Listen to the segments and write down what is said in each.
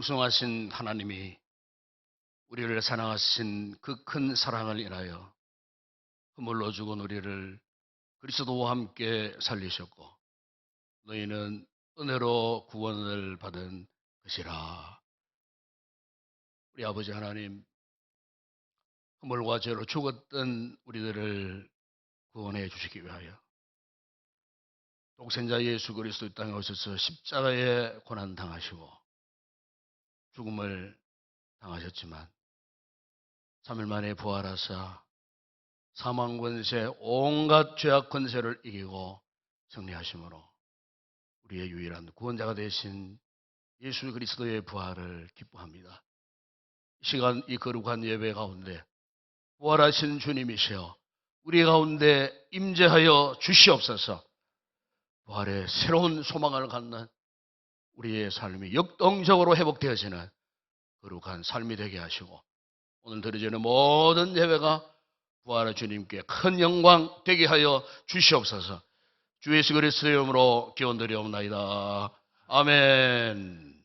풍성하신 하나님이 우리를 사랑하신 그 큰 사랑을 인하여 허물로 죽은 우리를 그리스도와 함께 살리셨고 너희는 은혜로 구원을 받은 것이라. 우리 아버지 하나님, 허물과 죄로 죽었던 우리들을 구원해 주시기 위하여 독생자 예수 그리스도 이 땅에 오셔서 십자가에 고난 당하시고 죽음을 당하셨지만 3일 만에 부활하사 사망 권세, 온갖 죄악 권세를 이기고 승리하심으로 우리의 유일한 구원자가 되신 예수 그리스도의 부활을 기뻐합니다. 이 시간 이 거룩한 예배 가운데 부활하신 주님이시여 우리 가운데 임재하여 주시옵소서. 부활의 새로운 소망을 갖는 우리의 삶이 역동적으로 회복되어지는 거룩한 삶이 되게 하시고 오늘 드려지는 모든 예배가 부활의 주님께 큰 영광 되게 하여 주시옵소서. 주 예수 그리스도의 이름으로 기원드리옵나이다. 아멘.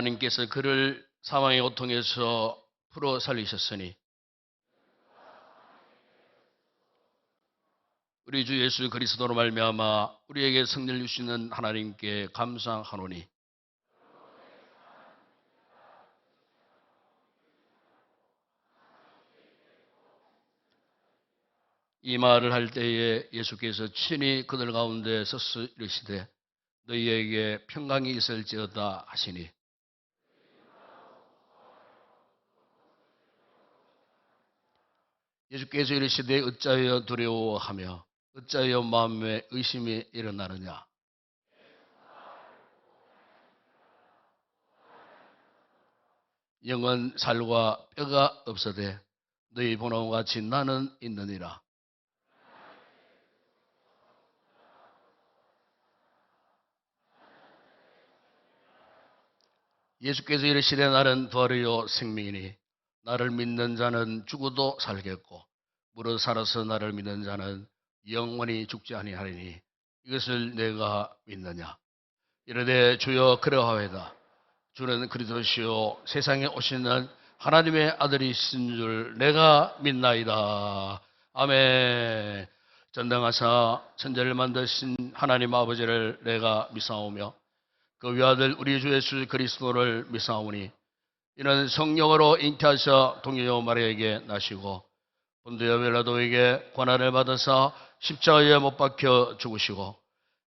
하나님께서 그를 사망의 고통에서 풀어 살리셨으니 우리 주 예수 그리스도로 말미암아 우리에게 성령을 주시는 하나님께 감사하노니 이 말을 할 때에 예수께서 친히 그들 가운데 서서 이르시되 너희에게 평강이 있을지어다 하시니 예수께서 이르시되 어찌하여 두려워하며 어찌하여 마음에 의심이 일어나느냐. 영은 살과 뼈가 없어되 너희 보나와 같이 나는 있느니라. 예수께서 이르시되 나는 부활이요 생명이니 나를 믿는 자는 죽어도 살겠고 무릇 살아서 나를 믿는 자는 영원히 죽지 아니하리니 이것을 내가 믿느냐. 이르되 주여 그러하오이다. 주는 그리스도시요 세상에 오시는 하나님의 아들이신 줄 내가 믿나이다. 아멘. 전능하사 천지를 만드신 하나님 아버지를 내가 믿사오며 그 외아들 우리 주 예수 그리스도를 믿사오니 이는 성령으로 잉태하셔 동요 마리아에게 나시고 본디오 빌라도에게 고난을 받으사 십자가에 못 박혀 죽으시고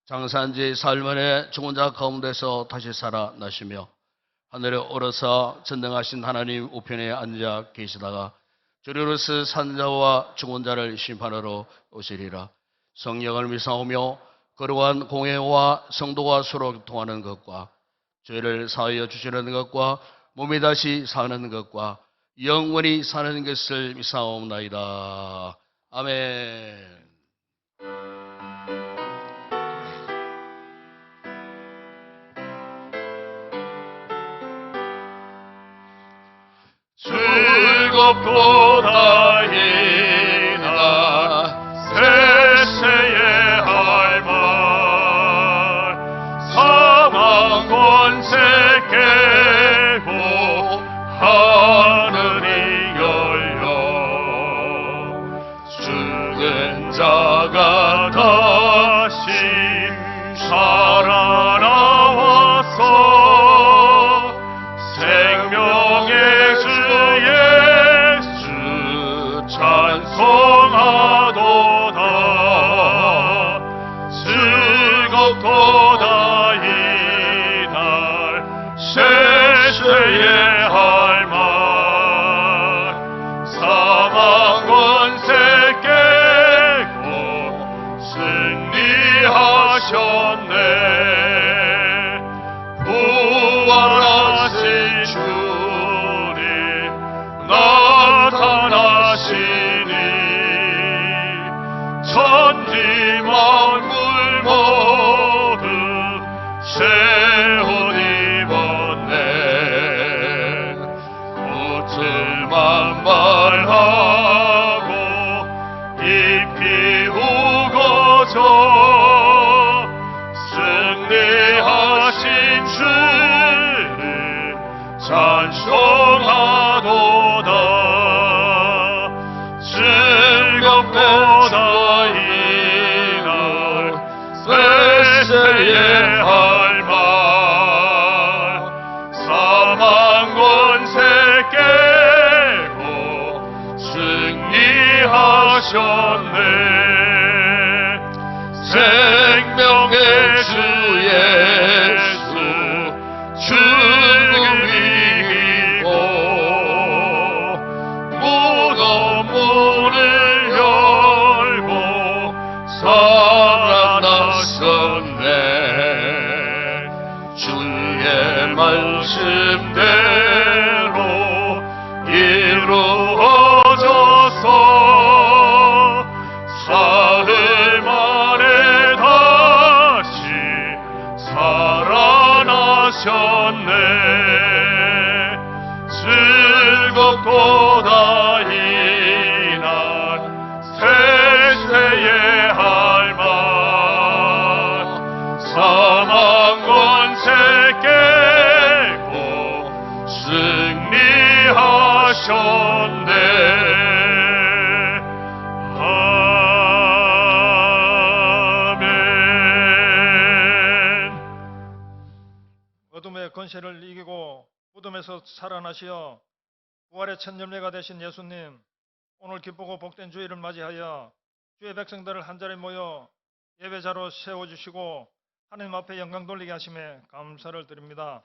장사한 지 사흘 만에 죽은 자 가운데서 다시 살아나시며 하늘에 오르사 전능하신 하나님 우편에 앉아 계시다가 주리로서 산 자와 죽은 자를 심판하러 오시리라. 성령을 믿사오며 거룩한 공회와 성도가 서로 교통하는 것과 죄를 사하여 주시는 것과 몸이 다시 사는 것과 영원히 사는 것을 믿사옵나이다. 아멘. 즐겁도다 이날 세세의 할 말 사망 권세 깨고 하늘이 열려 죽은 자가 다시 살아나와서 생명의 주 예수 찬송하도다. 즐겁도다 이날 세세의 할 말 사망 권세 깨고 승리하셨네. 부활하신 주님 나타나시니 천지 만물 모두 새 옷 입었네. 옷을 만발하고 잎이 우거져 승리하신 주를 찬송하도다. 즐겁도다 이날 세세의 할 말 사망 권세 깨고 승리하셨네. 생명의 주 예수 죽음 이기고 무덤 문을 열고 살아나셨네. 주의 말씀대로 이루어져서 사흘 만에 다시 살아나셨네. 즐겁도다 이날 세세의 할 말 사망 권세 깨고 승리하셨네. 어둠의 권세를 이기고 무덤에서 살아나시어 부활의 첫 열매가 되신 예수님, 오늘 기쁘고 복된 주일을 맞이하여 주의 백성들을 한자리에 모여 예배자로 세워주시고 하나님 앞에 영광 돌리게 하심에 감사를 드립니다.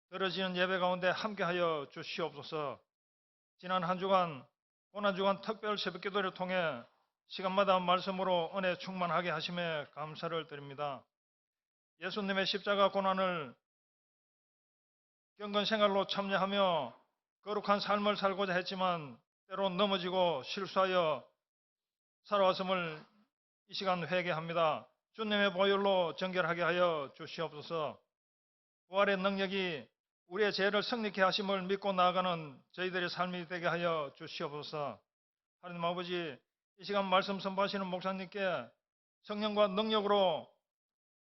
들어지는 예배 가운데 함께하여 주시옵소서. 지난 한 주간 고난주간 특별 새벽기도를 통해 시간마다 말씀으로 은혜 충만하게 하심에 감사를 드립니다. 예수님의 십자가 고난을 경건 생활로 참여하며 거룩한 삶을 살고자 했지만 때로 넘어지고 실수하여 살아왔음을 이 시간 회개합니다. 주님의 보혈로 정결하게 하여 주시옵소서. 부활의 능력이 우리의 죄를 승리케 하심을 믿고 나아가는 저희들의 삶이 되게 하여 주시옵소서. 하나님 아버지, 이 시간 말씀 선포하시는 목사님께 성령과 능력으로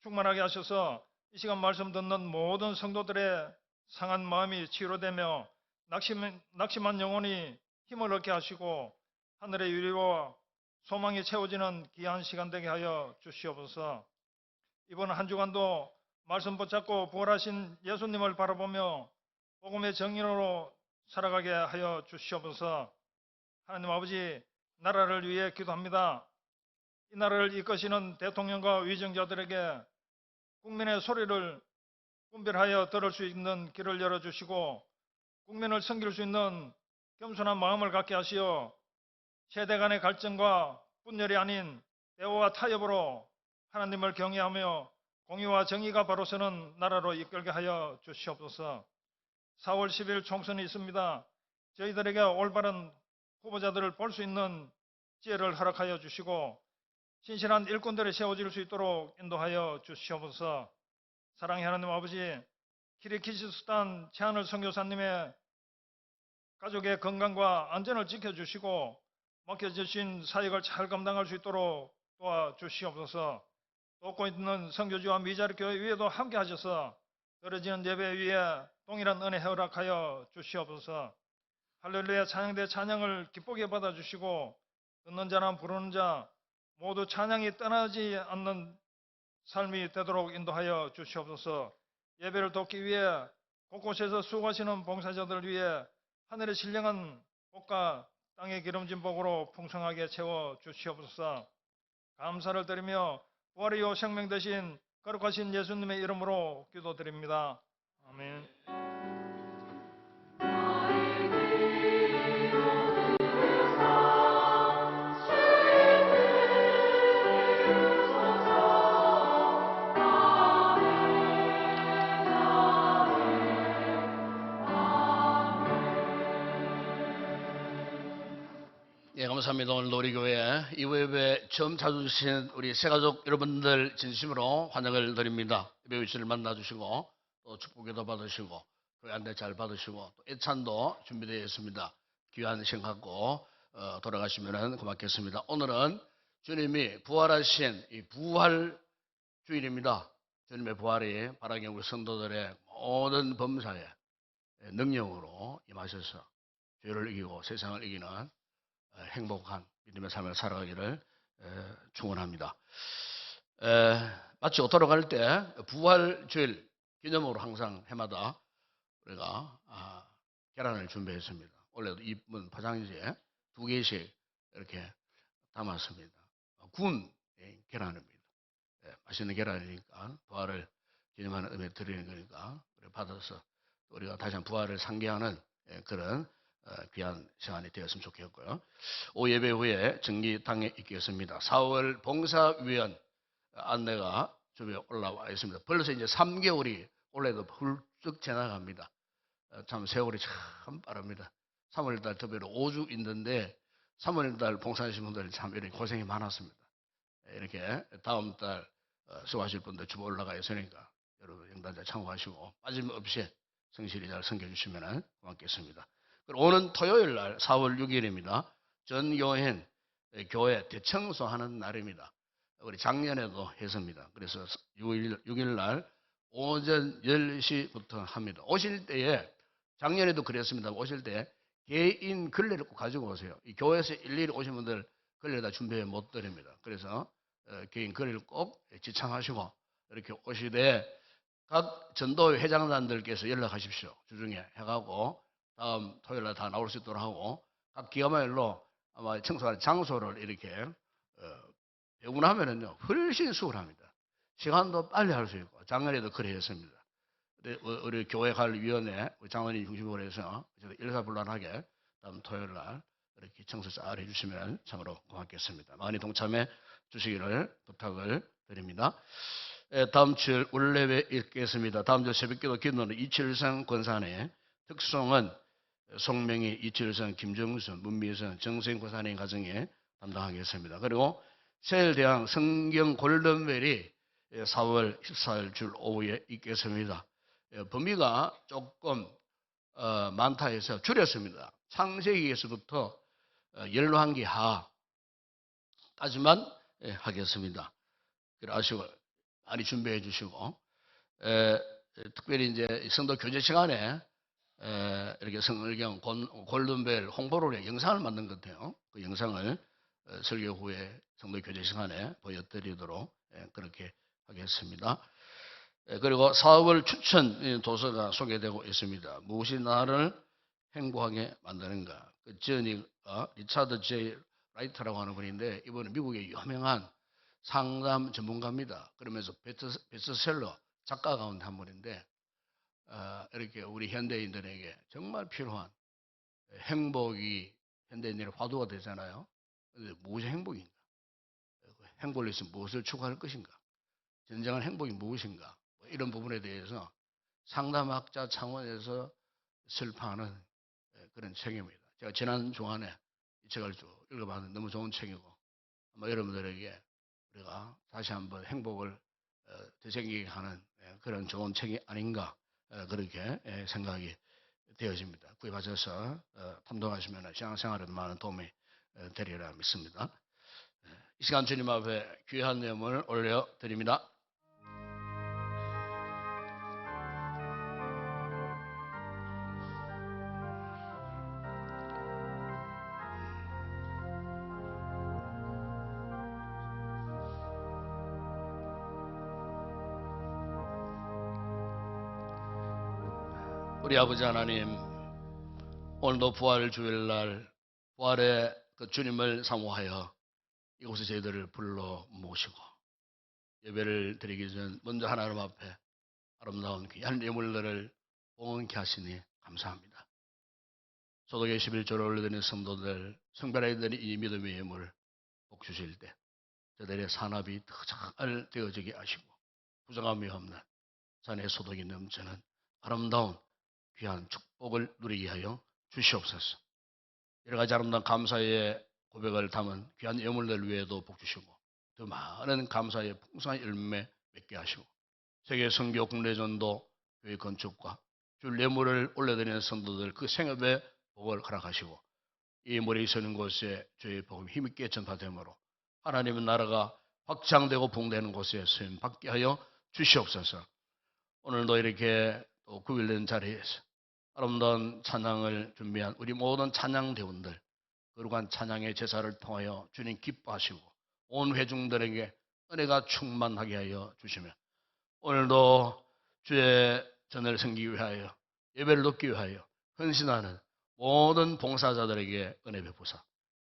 충만하게 하셔서 이 시간 말씀 듣는 모든 성도들의 상한 마음이 치유되며 낙심한 영혼이 힘을 얻게 하시고 하늘의 유리와 소망이 채워지는 귀한 시간 되게 하여 주시옵소서. 이번 한 주간도 말씀 붙잡고 부활하신 예수님을 바라보며 복음의 정인으로 살아가게 하여 주시옵소서. 하나님 아버지, 나라를 위해 기도합니다. 이 나라를 이끄시는 대통령과 위정자들에게 국민의 소리를 분별하여 들을 수 있는 길을 열어주시고 국민을 섬길 수 있는 겸손한 마음을 갖게 하시어 세대 간의 갈등과 분열이 아닌 대화와 타협으로 하나님을 경외하며 공의와 정의가 바로 서는 나라로 이끌게 하여 주시옵소서. 4월 10일 총선이 있습니다. 저희들에게 올바른 후보자들을 볼 수 있는 지혜를 허락하여 주시고 신실한 일꾼들이 세워질 수 있도록 인도하여 주시옵소서. 사랑의 하나님 아버지, 키르기즈스탄 최하늘 선교사님의 가족의 건강과 안전을 지켜주시고 맡겨주신 사역을 잘 감당할 수 있도록 도와주시옵소서. 돕고 있는 선교지와 미자리 교회 위에도 함께 하셔서 떨어지는 예배 위에 동일한 은혜 허락하여 주시옵소서. 할렐루야 찬양대 찬양을 기쁘게 받아주시고 듣는 자나 부르는 자 모두 찬양이 떠나지 않는 삶이 되도록 인도하여 주시옵소서. 예배를 돕기 위해 곳곳에서 수고하시는 봉사자들 위해 하늘의 신령한 복과 땅의 기름진 복으로 풍성하게 채워 주시옵소서. 감사를 드리며 부활의 요 생명 되신 거룩하신 예수님의 이름으로 기도드립니다. 아멘. 예, 감사합니다. 오늘 놀이교회 이후 예배 처음 찾아주신 우리 새가족 여러분들 진심으로 환영을 드립니다. 예배 위치를 만나주시고 또 축복기도 받으시고 교회 안내 잘 받으시고 또 애찬도 준비되어 있습니다. 귀한 시간 갖고 돌아가시면 고맙겠습니다. 오늘은 주님이 부활하신 이 부활 주일입니다. 주님의 부활이 바라게 우리 성도들의 모든 범사에 능력으로 임하셔서 죄를 이기고 세상을 이기는 행복한 믿음의 삶을 살아가기를 축원합니다. 마치 돌아갈 때 부활주일 기념으로 항상 해마다 우리가 계란을 준비했습니다. 원래도 이쁜 포장지에 2개씩 이렇게 담았습니다. 구운 계란입니다. 맛있는 계란이니까 부활을 기념하는 의미에 드리는 거니까 받아서 우리가 다시 한번 부활을 상기하는 그런 귀한 시간이 되었으면 좋겠고요. 오후 예배 후에 정기당에 있겠습니다. 4월 봉사위원 안내가 주변에 올라와 있습니다. 벌써 이제 3개월이 올해도 훌쩍 지나갑니다. 참 세월이 참 빠릅니다. 3월달 더비로 5주 있는데 3월달 봉사하신 분들 참 이렇게 고생이 많았습니다. 이렇게 다음 달 수고하실 분들 주보 올라가 있으니까 여러분 영단자 참고하시고 빠짐없이 성실히 잘 섬겨주시면 고맙겠습니다. 오는 토요일 날 4월 6일입니다. 전교행 교회 대청소하는 날입니다. 우리 작년에도 했습니다. 그래서 6일 날 오전 10시부터 합니다. 오실 때에 작년에도 그랬습니다. 오실 때 개인 걸레를 꼭 가지고 오세요. 이 교회에서 일일이 오신 분들 걸레 다 준비해 못 드립니다. 그래서 개인 걸레를 꼭 지참하시고 이렇게 오시되 각 전도회 회장단들께서 연락하십시오. 주중에 해가고 다음 토요일 날 다 나올 수 있도록 하고 각 기가마일로 아마 청소할 장소를 이렇게 배분하면은요 훨씬 수월합니다. 시간도 빨리 할 수 있고 작년에도 그래 했습니다. 우리 교회 갈 위원회 장로님 중심으로 해서 일사불란하게 다음 토요일 날 이렇게 청소 잘 해주시면 참으로 고맙겠습니다. 많이 동참해 주시기를 부탁을 드립니다. 다음 주 원래회 읽겠습니다. 다음 주 새벽기도 기도는 이철성 권사의 특송은 송명희, 이철성, 김정순, 문미선, 정세인 권사님 가정에 담당하겠습니다. 그리고 세일대왕 성경 골든벨이 4월 14일 줄 오후에 있겠습니다. 범위가 조금 많다 해서 줄였습니다. 창세기에서부터 열왕기 하까지만 하겠습니다. 아시고 많이 준비해 주시고 특별히 이제 성도 교제 시간에 이렇게 성경 골든벨 홍보를 위해 영상을 만든 것 같아요. 그 영상을 설교 후에 성도 교제 시간에 보여드리도록 그렇게 하겠습니다. 그리고 4월 추천 도서가 소개되고 있습니다. 무엇이 나를 행복하게 만드는가. 그 저니가 리차드 J 라이터라고 하는 분인데 이분은 미국의 유명한 상담 전문가입니다. 그러면서 베스트셀러 작가 가운데 한 분인데 이렇게 우리 현대인들에게 정말 필요한 행복이 현대인들의 화두가 되잖아요. 그런데 무엇이 행복인가? 행복을 위해서 무엇을 추구할 것인가? 진정한 행복이 무엇인가? 뭐 이런 부분에 대해서 상담학자 차원에서 설파하는 그런 책입니다. 제가 지난 주간에 이 책을 쭉 읽어봤는데 너무 좋은 책이고 아마 여러분들에게 우리가 다시 한번 행복을 되새기게 하는 그런 좋은 책이 아닌가 그렇게 생각이 되어집니다. 구입하셔서 탐독하시면 신앙생활에 많은 도움이 되리라 믿습니다. 이 시간 주님 앞에 귀한 내용을 올려드립니다. 우리 아버지 하나님, 오늘도 부활 주일날 부활의 그 주님을 사모하여 이곳에 저희들을 불러 모시고 예배를 드리기 전 먼저 하나님 앞에 아름다운 귀한 예물들을 봉헌케 하시니 감사합니다. 소독의 11조를 올려드리는 성도들, 성별하게 되는 이 믿음의 예물 복 주실 때 저들의 산업이 더 잘 되어지게 하시고 부정함이 없는 산의 소독이 넘치는 아름다운 귀한 축복을 누리게 하여 주시옵소서. 여러 가지 아름다운 감사의 고백을 담은 귀한 예물들 위에도 복 주시고 더 많은 감사의 풍성한 열매 맺게 하시고 세계 선교 국내 전도 교회 건축과 주 예물을 올려드리는 성도들 그 생업에 복을 허락하시고 이 머리 서는 곳에 주의 복음 힘있게 전파되므로 하나님의 나라가 확장되고 봉되는 곳에 쓰임 받게 하여 주시옵소서. 오늘도 이렇게 또 9일된 자리에서 아름다운 찬양을 준비한 우리 모든 찬양대원들 거룩한 찬양의 제사를 통하여 주님 기뻐하시고 온 회중들에게 은혜가 충만하게 하여 주시며 오늘도 주의 전을 섬기기 위하여 예배를 돕기 위하여 헌신하는 모든 봉사자들에게 은혜 베푸사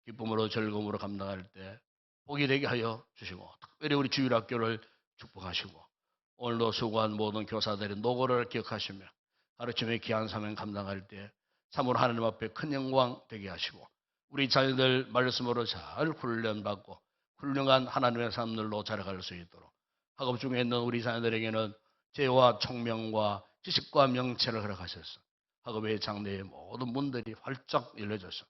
기쁨으로 즐거움으로 감당할 때 복이 되게 하여 주시고 특별히 우리 주일학교를 축복하시고 오늘도 수고한 모든 교사들의 노고를 기억하시며 가르침의 귀한 사명 감당할 때 참으로 하나님 앞에 큰 영광 되게 하시고 우리 자녀들 말씀으로 잘 훈련받고 훌륭한 하나님의 사람들로 자라갈 수 있도록 학업 중에 있는 우리 자녀들에게는 지혜와 총명과 지식과 명체를 허락하셔서 학업의 장래의 모든 문들이 활짝 열려져서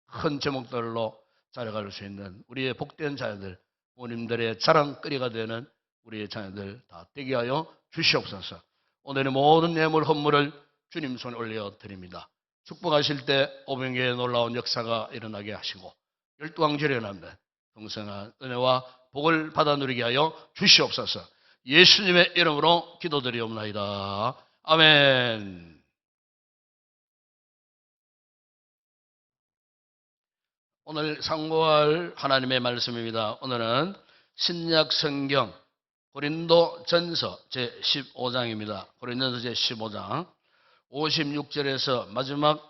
큰 제목들로 자라갈 수 있는 우리의 복된 자녀들 부모님들의 자랑거리가 되는 우리의 자녀들 다 되게 하여 주시옵소서. 오늘의 모든 예물 헌물을 주님 손에 올려드립니다. 축복하실 때 오병이의 놀라운 역사가 일어나게 하시고 12왕절에 일어나는 풍성한 은혜와 복을 받아 누리게 하여 주시옵소서. 예수님의 이름으로 기도드리옵나이다. 아멘. 오늘 상고할 하나님의 말씀입니다. 오늘은 신약 성경 고린도전서 제15장입니다. 고린도전서 제15장 56절에서 마지막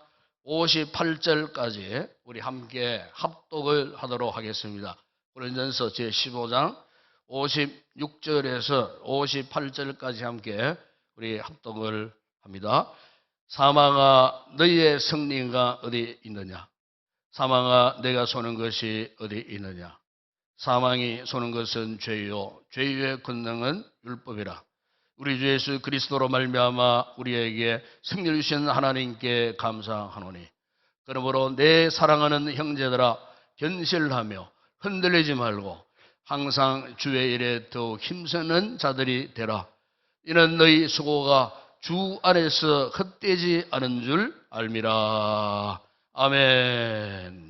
58절까지 우리 함께 합독을 하도록 하겠습니다. 고린도전서 제15장 56절에서 58절까지 함께 우리 합독을 합니다. 사망아 너희의 승리가 어디 있느냐? 사망아 내가 쏘는 것이 어디 있느냐? 사망이 쏘는 것은 죄요 죄의 권능은 율법이라. 우리 주 예수 그리스도로 말미암아 우리에게 승리를 주신 하나님께 감사하노니 그러므로 내 사랑하는 형제들아 견실하며 흔들리지 말고 항상 주의 일에 더욱 힘쓰는 자들이 되라. 이는 너희 수고가 주 안에서 헛되지 않은 줄 알미라. 아멘.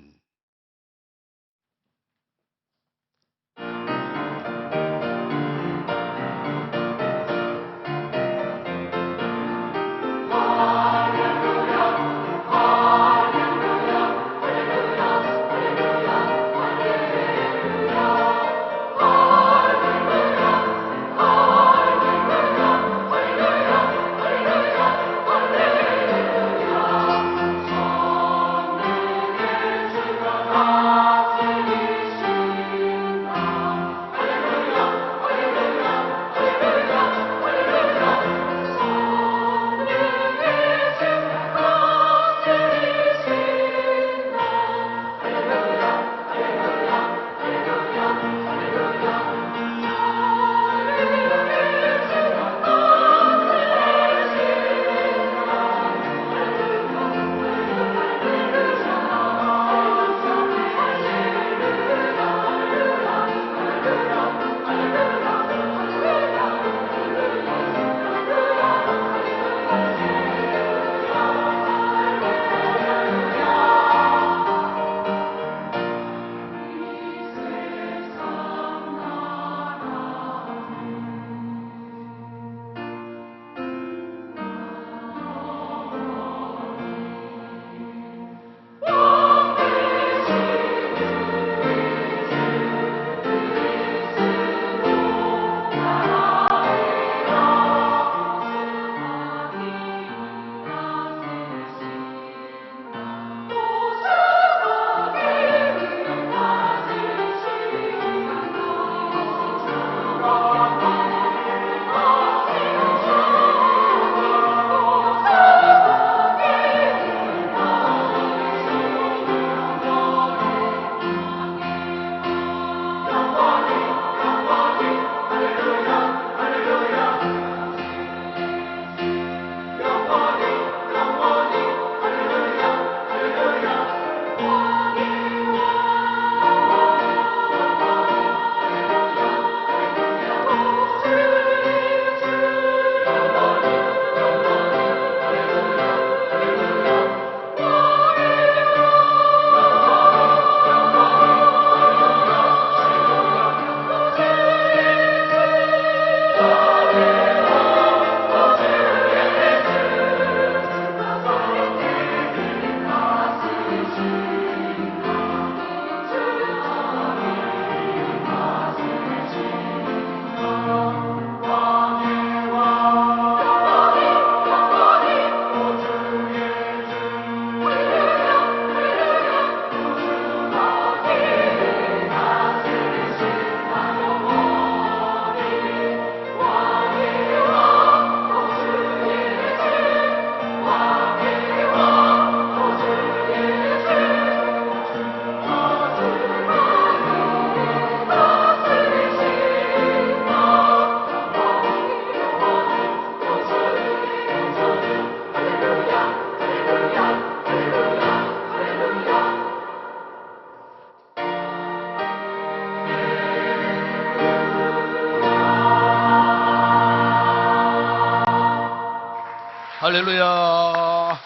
할렐루야.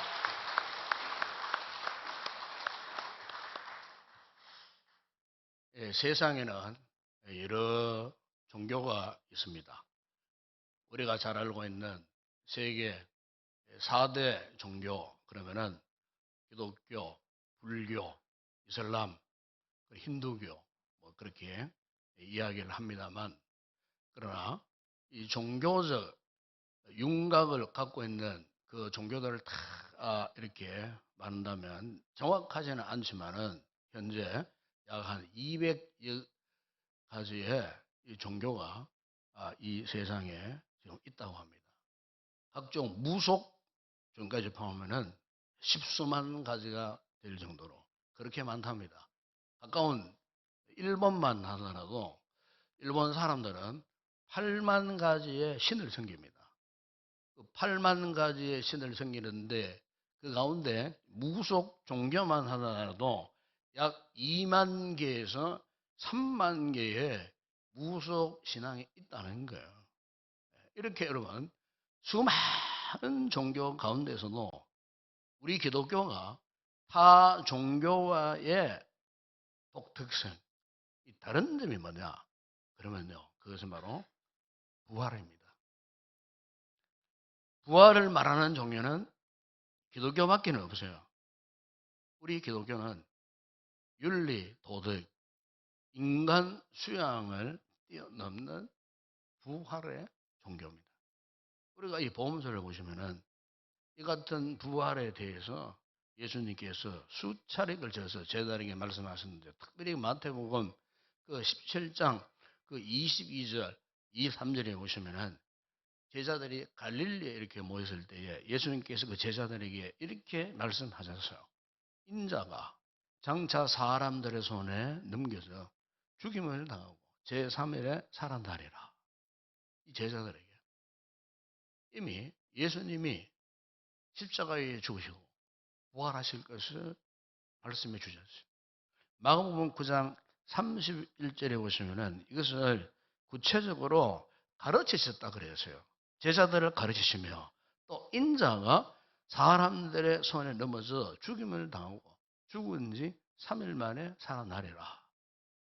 예, 세상에는 여러 종교가 있습니다. 우리가 잘 알고 있는 세계 4대 종교, 그러면은 기독교, 불교, 이슬람, 힌두교, 뭐 그렇게 이야기를 합니다만, 그러나 이 종교적 윤곽을 갖고 있는 그 종교들을 다 이렇게 말한다면 정확하지는 않지만은 현재 약 한 200여 가지의 이 종교가 이 세상에 지금 있다고 합니다. 각종 무속 종까지 포함하면은 십수만 가지가 될 정도로 그렇게 많답니다. 가까운 일본만 하더라도 일본 사람들은 8만 가지의 신을 섬깁니다. 그 8만 가지의 신을 섬기는데 그 가운데 무속 종교만 하더라도 약 2만 개에서 3만 개의 무속 신앙이 있다는 거예요. 이렇게 여러분 수많은 종교 가운데서도 우리 기독교가 타 종교와의 독특성, 이 다른 점이 뭐냐? 그러면요, 그것은 바로 부활입니다. 부활을 말하는 종교는 기독교밖에 없어요. 우리 기독교는 윤리, 도덕, 인간 수양을 뛰어넘는 부활의 종교입니다. 우리가 이 복음서를 보시면은 이 같은 부활에 대해서 예수님께서 수차례 걸쳐서 제자들에게 말씀하셨는데, 특별히 마태복음 그 17장 그 22절, 23절에 보시면은 제자들이 갈릴리에 이렇게 모였을 때에 예수님께서 그 제자들에게 이렇게 말씀하셨어요. 인자가 장차 사람들의 손에 넘겨져 죽임을 당하고 제3일에 살아나리라. 이 제자들에게 이미 예수님이 십자가에 죽으시고 부활하실 것을 말씀해 주셨어요. 마가복음 9장 31절에 보시면은 이것을 구체적으로 가르치셨다 그랬어요. 제자들을 가르치시며 또 인자가 사람들의 손에 넘어져 죽임을 당하고 죽은 지 3일 만에 살아나리라.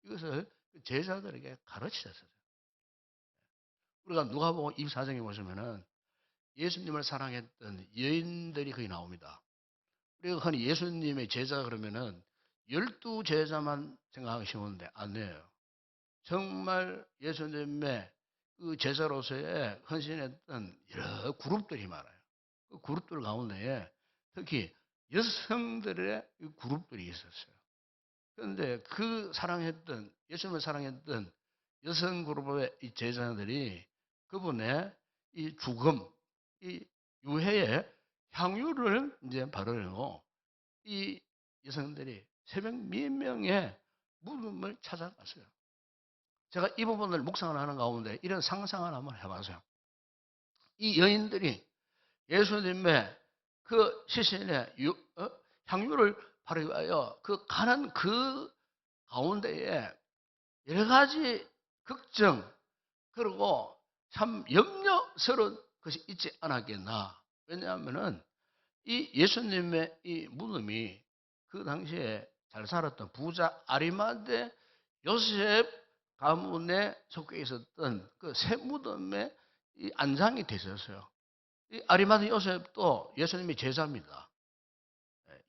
이것을 제자들에게 가르치셨어요. 우리가 누가복음 24장에 보시면은 예수님을 사랑했던 여인들이 거기 나옵니다. 우리가 흔히 예수님의 제자 그러면은 12제자만 생각하기 쉬운데 아니에요. 정말 예수님의 그 제자로서의 헌신했던 여러 그룹들이 많아요. 그 그룹들 가운데 특히 여성들의 그룹들이 있었어요. 그런데 그 사랑했던, 예수님을 사랑했던 여성 그룹의 이 제자들이 그분의 이 죽음, 이 유해의 향유를 이제 바르려고 이 여성들이 새벽 몇 명의 무덤을 찾아갔어요. 제가 이 부분을 묵상을 하는 가운데 이런 상상을 한번 해봤어요. 이 여인들이 예수님의 그 시신에 향유를 바르기 위하여 그 가는 그 가운데에 여러 가지 걱정, 그리고 참 염려스러운 것이 있지 않았겠나. 왜냐하면은 이 예수님의 이 무덤이 그 당시에 잘 살았던 부자 아리마대 요셉 가문에 속해 있었던 그 새 무덤에 이 안장이 되셨어요. 이 아리마대 요셉도 예수님의 제자입니다.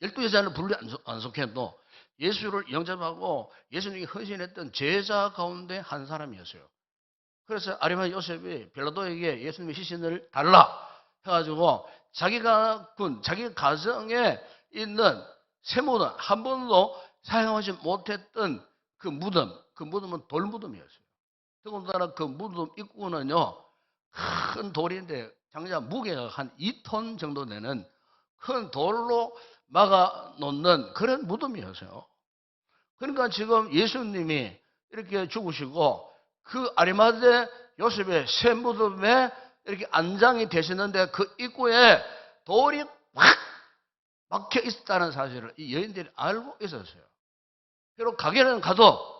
12제자는 분류 안 속해도 예수를 영접하고 예수님이 헌신했던 제자 가운데 한 사람이었어요. 그래서 아리마대 요셉이 빌라도에게 예수님의 시신을 달라 해가지고 자기가 군, 자기 가정에 있는 새 무덤, 한 번도 사용하지 못했던 그 무덤은 돌무덤이었어요. 더군다나 그 무덤 입구는요, 큰 돌인데 장자 무게가 한 2톤 정도 되는 큰 돌로 막아 놓는 그런 무덤이었어요. 그러니까 지금 예수님이 이렇게 죽으시고 그 아리마대 요셉의 새 무덤에 이렇게 안장이 되시는데 그 입구에 돌이 확 막혀 있다는 사실을 이 여인들이 알고 있었어요. 비록 가게는 가도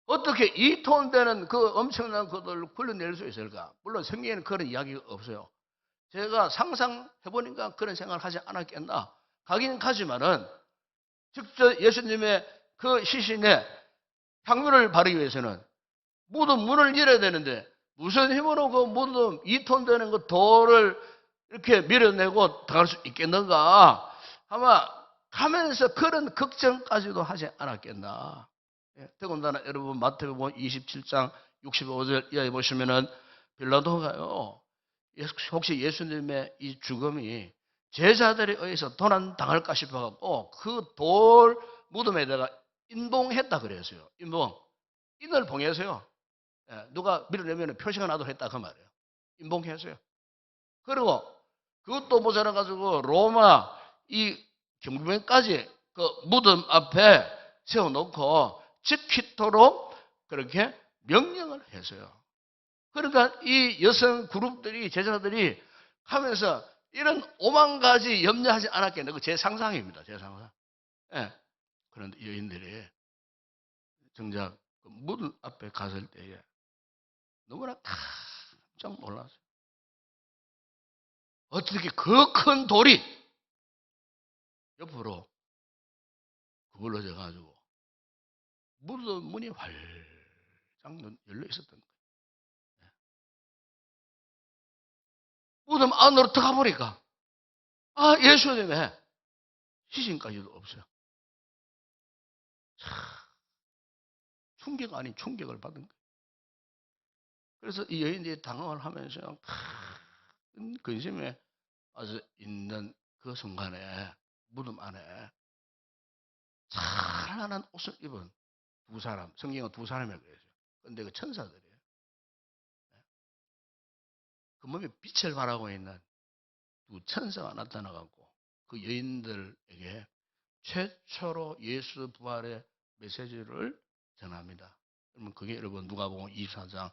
어떻게 2톤 되는 그 엄청난 그 돌을 굴려낼 수 있을까? 물론 성경에는 그런 이야기가 없어요. 제가 상상해보니까 그런 생각을 하지 않았겠나. 가긴 가지만은 직접 예수님의 그 시신에 향유를 바르기 위해서는 무덤 문을 열어야 되는데 무슨 힘으로 그 무덤 2톤 되는 그 돌을 이렇게 밀어내고 들어갈 수 있겠는가. 아마 가면서 그런 걱정까지도 하지 않았겠나. 더군다나 여러분 마태복음 27장 65절 이하에 보시면은 빌라도가요, 혹시 예수님의 이 죽음이 제자들에 의해서 도난당할까 싶어갖고 그 돌 무덤에다가 인봉했다 그랬어요. 인을 봉해서요. 누가 밀어내면 표시가 나도 했다 그 말이에요. 인봉했어요. 그리고 그것도 모자라가지고 로마 이 경비병까지 그 무덤 앞에 세워놓고 지키도록 그렇게 명령을 했어요. 그러니까 이 여성 그룹들이, 제자들이 하면서 이런 5만 가지 염려하지 않았겠네. 그 제 상상입니다. 제 상상. 그런데 여인들이 정작 그 무덤 앞에 갔을 때에 너무나 깜짝 놀랐어요. 어떻게 그 큰 돌이 옆으로 구부러져 가지고 무덤 문이 활짝 열려 있었던 거예요. 무덤 안으로 들어가 보니까 예수님의 시신까지도 없어요. 충격 아닌 충격을 받은 거예요. 그래서 이 여인들이 당황을 하면서 큰 근심에 빠져 있는 그 순간에 무덤 안에 찬란한 옷을 입은 두 사람, 성경은 두 사람이라고 그랬어요. 그런데 그 천사들이에요. 그 몸에 빛을 발하고 있는 두 천사가 나타나갖고 그 여인들에게 최초로 예수 부활의 메시지를 전합니다. 그러면 그게 여러분 누가복음 24장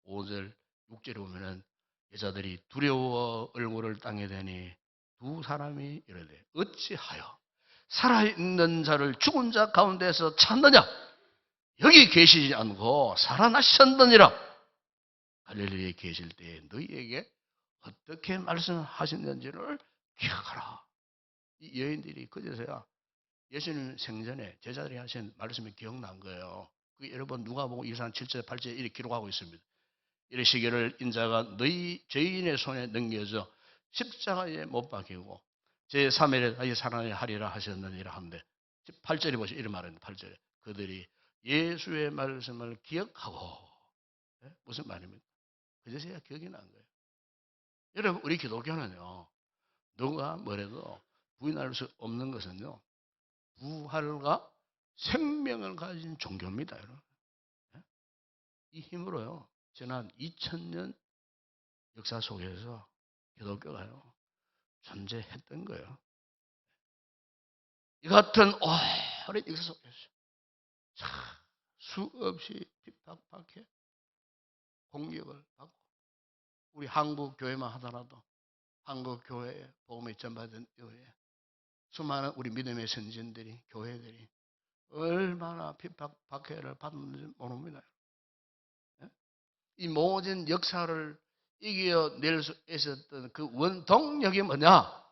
5절 6절에 보면은 여자들이 두려워 얼굴을 땅에 대니 두 사람이 이르되 어찌하여 살아있는 자를 죽은 자 가운데서 찾느냐? 여기 계시지 않고 살아나셨느니라. 갈릴리에 계실 때 너희에게 어떻게 말씀하셨는지를 기억하라. 이 여인들이 그제서야 예수님 생전에 제자들이 하신 말씀이 기억난 거예요. 그 여러분 누가복음 24장 7절 8절에 이렇게 기록하고 있습니다. 이르시기를 인자가 너희 죄인의 손에 넘겨져 십자가에 못 박히고 제3일에 다시 살아나리라 하셨느니라 하는데 8절에 보시면 이런 말입니다. 8절에 그들이 예수의 말씀을 기억하고 무슨 말입니까? 그제서야 기억이 난 거예요. 여러분 우리 기독교는요, 누가 뭐래도 부인할 수 없는 것은요, 부활과 생명을 가진 종교입니다. 여러분. 이 힘으로요, 지난 2000년 역사 속에서 기독교가요 존재했던 거예요. 이 같은 오랜 역사 속에서 수없이 핍박박해 공격을 받고, 우리 한국 교회만 하더라도 한국 교회에 복음이 전파된 이후에 수많은 우리 믿음의 선진들이, 교회들이 얼마나 핍박박해를 받는지 모릅니다. 이 모든 역사를 이겨낼 수 있었던 그 원동력이 뭐냐?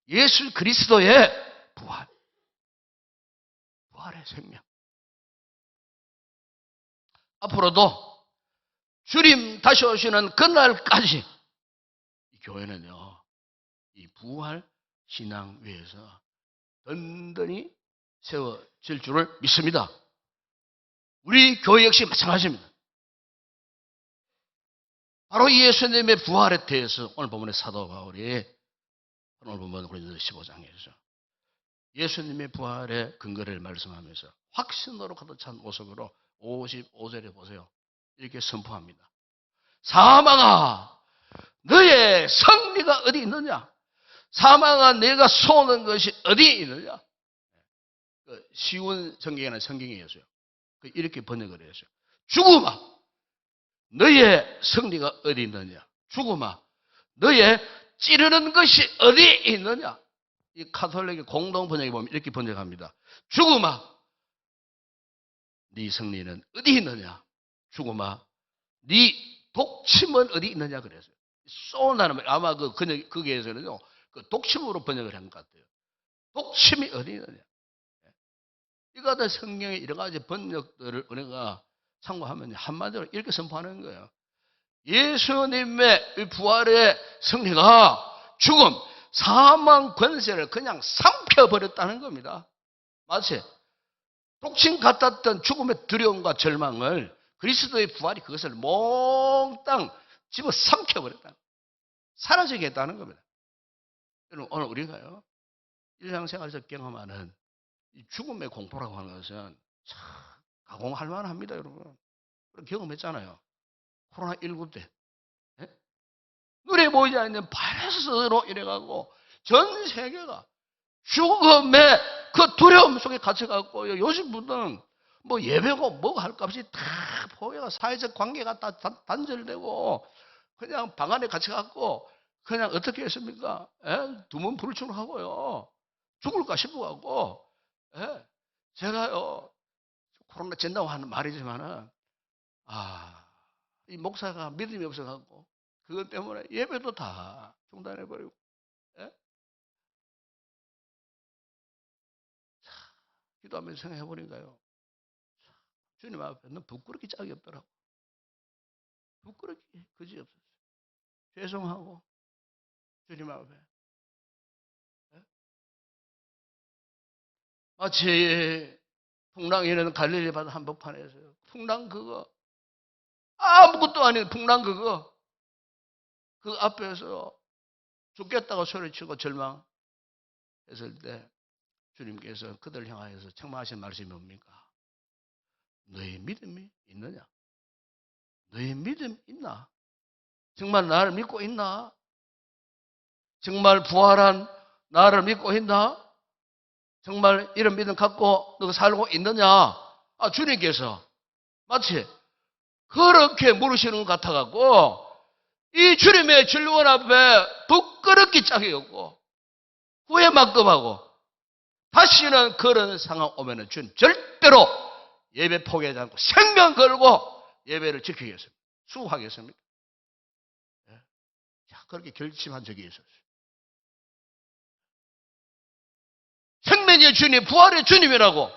예수 그리스도의 부활. 부활의 생명. 앞으로도 주님 다시 오시는 그날까지 이 교회는요, 이 부활 신앙 위에서 든든히 세워질 줄을 믿습니다. 우리 교회 역시 마찬가지입니다. 바로 예수님의 부활에 대해서 오늘 본문의 사도 바울이 오늘 본문 고린도서 15장에서 예수님의 부활의 근거를 말씀하면서 확신으로 가득 찬 모습으로 55절에 보세요. 이렇게 선포합니다. 사망아, 너의 승리가 어디 있느냐? 사망아, 내가 쏘는 것이 어디 있느냐? 쉬운 성경에는 성경이었어요. 이렇게 번역을 했어요. 죽음아, 너의 승리가 어디 있느냐? 죽음아, 너의 찌르는 것이 어디 있느냐? 이 카톨릭의 공동 번역에 보면 이렇게 번역합니다. 죽음아, 네 승리는 어디 있느냐? 죽음아, 네 독침은 어디 있느냐? 그랬어요. 쏜다는 말, 아마 거기에서는요, 그 독침으로 번역을 한 것 같아요. 독침이 어디 있느냐. 이 같은 성경의 여러 가지 번역들을 우리가 참고하면 한마디로 이렇게 선포하는 거예요. 예수님의 부활의 승리가 죽음, 사망 권세를 그냥 삼켜버렸다는 겁니다. 마치 독침 같았던 죽음의 두려움과 절망을 그리스도의 부활이 그것을 몽땅 집어 삼켜버렸다. 사라지게 했다는 겁니다. 여러분, 오늘 우리가요, 일상생활에서 경험하는 이 죽음의 공포라고 하는 것은 참 가공할 만합니다, 여러분. 경험했잖아요. 코로나19 때. 예? 눈에 보이지 않는 바이러스로 이래가고 전 세계가 죽음의 그 두려움 속에 갇혀갖고 요즘 분들은 뭐 예배고 뭐고 할 것 없이 다 포회가 사회적 관계가 다 단절되고 그냥 방 안에 갇혀갖고 그냥 어떻게 했습니까? 두문 불출하고요. 죽을까 싶어갖고. 제가요, 코로나 진다고 하는 말이지만은, 이 목사가 믿음이 없어갖고, 그것 때문에 예배도 다 중단해버리고, 기도하면서 생각해보니까요, 주님 앞에는 부끄럽기 짝이 없더라고. 부끄럽기 그지 없었어요. 죄송하고, 주님 앞에. 마치 풍랑이는 갈릴리 바다 한복판에서요. 풍랑 그거 아무것도 아닌 풍랑 그거 그 앞에서 죽겠다고 소리치고 절망했을 때 주님께서 그들 향하여서 책망하신 말씀이 뭡니까? 너희 믿음이 있느냐? 너희 믿음 있나? 정말 나를 믿고 있나? 정말 부활한 나를 믿고 있나? 정말 이런 믿음 갖고 너 살고 있느냐? 주님께서 마치 그렇게 물으시는 것 같아갖고 이 주님의 진료원 앞에 부끄럽기 짝이 없고 후회만급하고 다시는 그런 상황 오면은 주님 절대로 예배 포기하지 않고 생명 걸고 예배를 지키겠습니다. 수고하겠습니까? 그렇게 결심한 적이 있었어요. 생명의 주님, 부활의 주님이라고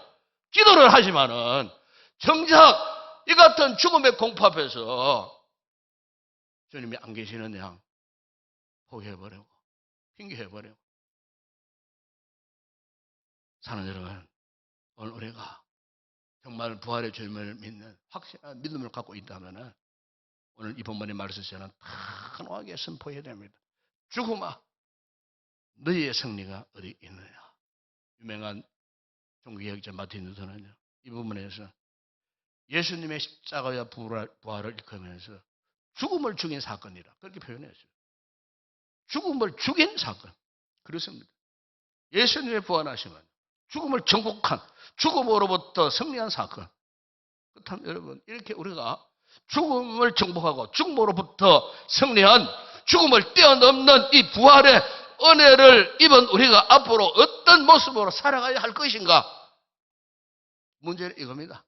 기도를 하지만은 정작 이 같은 죽음의 공포 앞에서 주님이 안 계시는 양 포기해버리고 핑계해버리고 사는 여러분, 오늘 우리가 정말 부활의 주님을 믿는 확실한 믿음을 갖고 있다면 오늘 이 본문의 말씀에서는 단호하게 선포해야 됩니다. 죽음아, 너희의 승리가 어디 있느냐? 유명한 종교개혁자 마틴 루터는요, 이 부분에서 예수님의 십자가와 부활을 일컬으면서 죽음을 죽인 사건이라 그렇게 표현했어요. 죽음을 죽인 사건. 그렇습니다. 예수님의 부활하심은 죽음을 정복한, 죽음으로부터 승리한 사건. 그렇다면 여러분, 이렇게 우리가 죽음을 정복하고 죽음으로부터 승리한, 죽음을 뛰어넘는 이 부활의 은혜를 입은 우리가 앞으로 어떤 모습으로 살아가야 할 것인가? 문제는 이겁니다.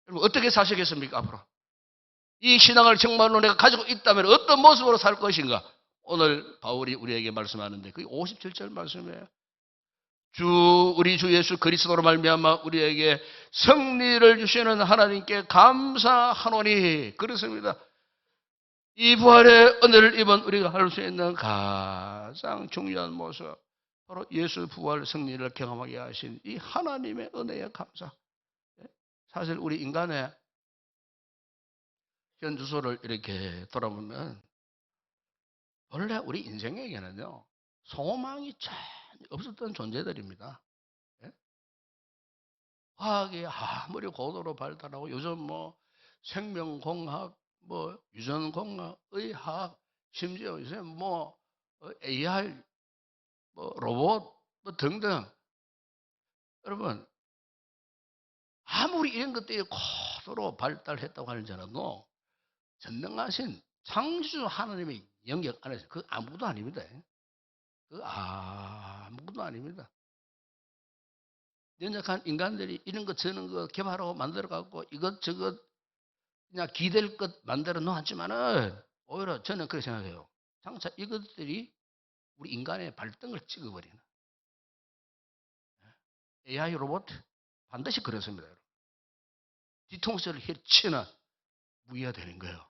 여러분, 어떻게 사시겠습니까, 앞으로? 이 신앙을 정말로 내가 가지고 있다면 어떤 모습으로 살 것인가? 오늘 바울이 우리에게 말씀하는데 그게 57절 말씀이에요. 우리 주 예수 그리스도로 말미암아 우리에게 승리를 주시는 하나님께 감사하노니. 그렇습니다. 이 부활의 은혜를 입은 우리가 할 수 있는 가장 중요한 모습, 바로 예수 부활 승리를 경험하게 하신 이 하나님의 은혜에 감사. 사실 우리 인간의 현주소를 이렇게 돌아보면 원래 우리 인생에게는요, 소망이 전혀 없었던 존재들입니다. 과학이 아무리 고도로 발달하고 요즘 뭐 생명공학, 뭐 유전공학, 의학, 심지어 요새 뭐 AI, 뭐 로봇 뭐 등등, 여러분 아무리 이런 것들이 고도로 발달했다고 하는지라도 전능하신 창조주 하나님의 영역 안에서 그 아무것도 아닙니다. 그 아무것도 아닙니다. 연약한 인간들이 이런 것 저런 거 개발하고 만들어 갖고 이것저것 그냥 기댈 것 만들어 놓았지만은 오히려 저는 그렇게 생각해요. 장차 이것들이 우리 인간의 발등을 찍어버리는 AI 로봇 반드시 그렇습니다. 여러분. 뒤통수를 헤치는 무기가 되는 거예요.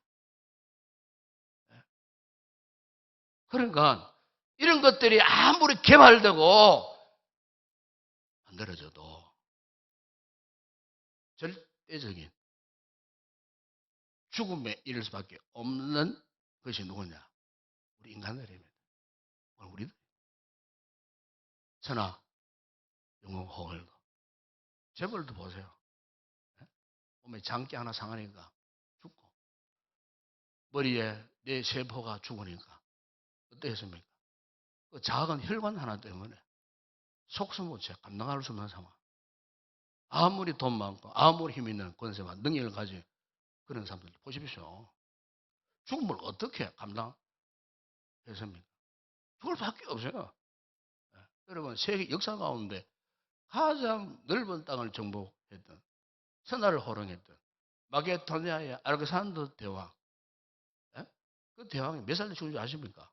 그러니까 이런 것들이 아무리 개발되고 만들어져도 절대적인 죽음에 이를 수밖에 없는 것이 누구냐? 우리 인간들입니다. 우리들. 천하, 영웅, 홍을도. 재벌도 보세요. 몸에 장기 하나 상하니까 죽고 머리에 내 세포가 죽으니까 어땠습니까? 그 작은 혈관 하나 때문에 속수무책 감당할 수 없는 상황. 아무리 돈 많고 아무리 힘 있는 권세와 능력을 가진 그런 사람들 보십시오. 죽음을 어떻게 감당했습니까? 죽을 수밖에 없어요. 여러분 세계 역사 가운데 가장 넓은 땅을 정복했던 천하를 호령했던 마게도니아의 알렉산더 대왕. 그 대왕이 몇 살 때 죽은 줄 아십니까?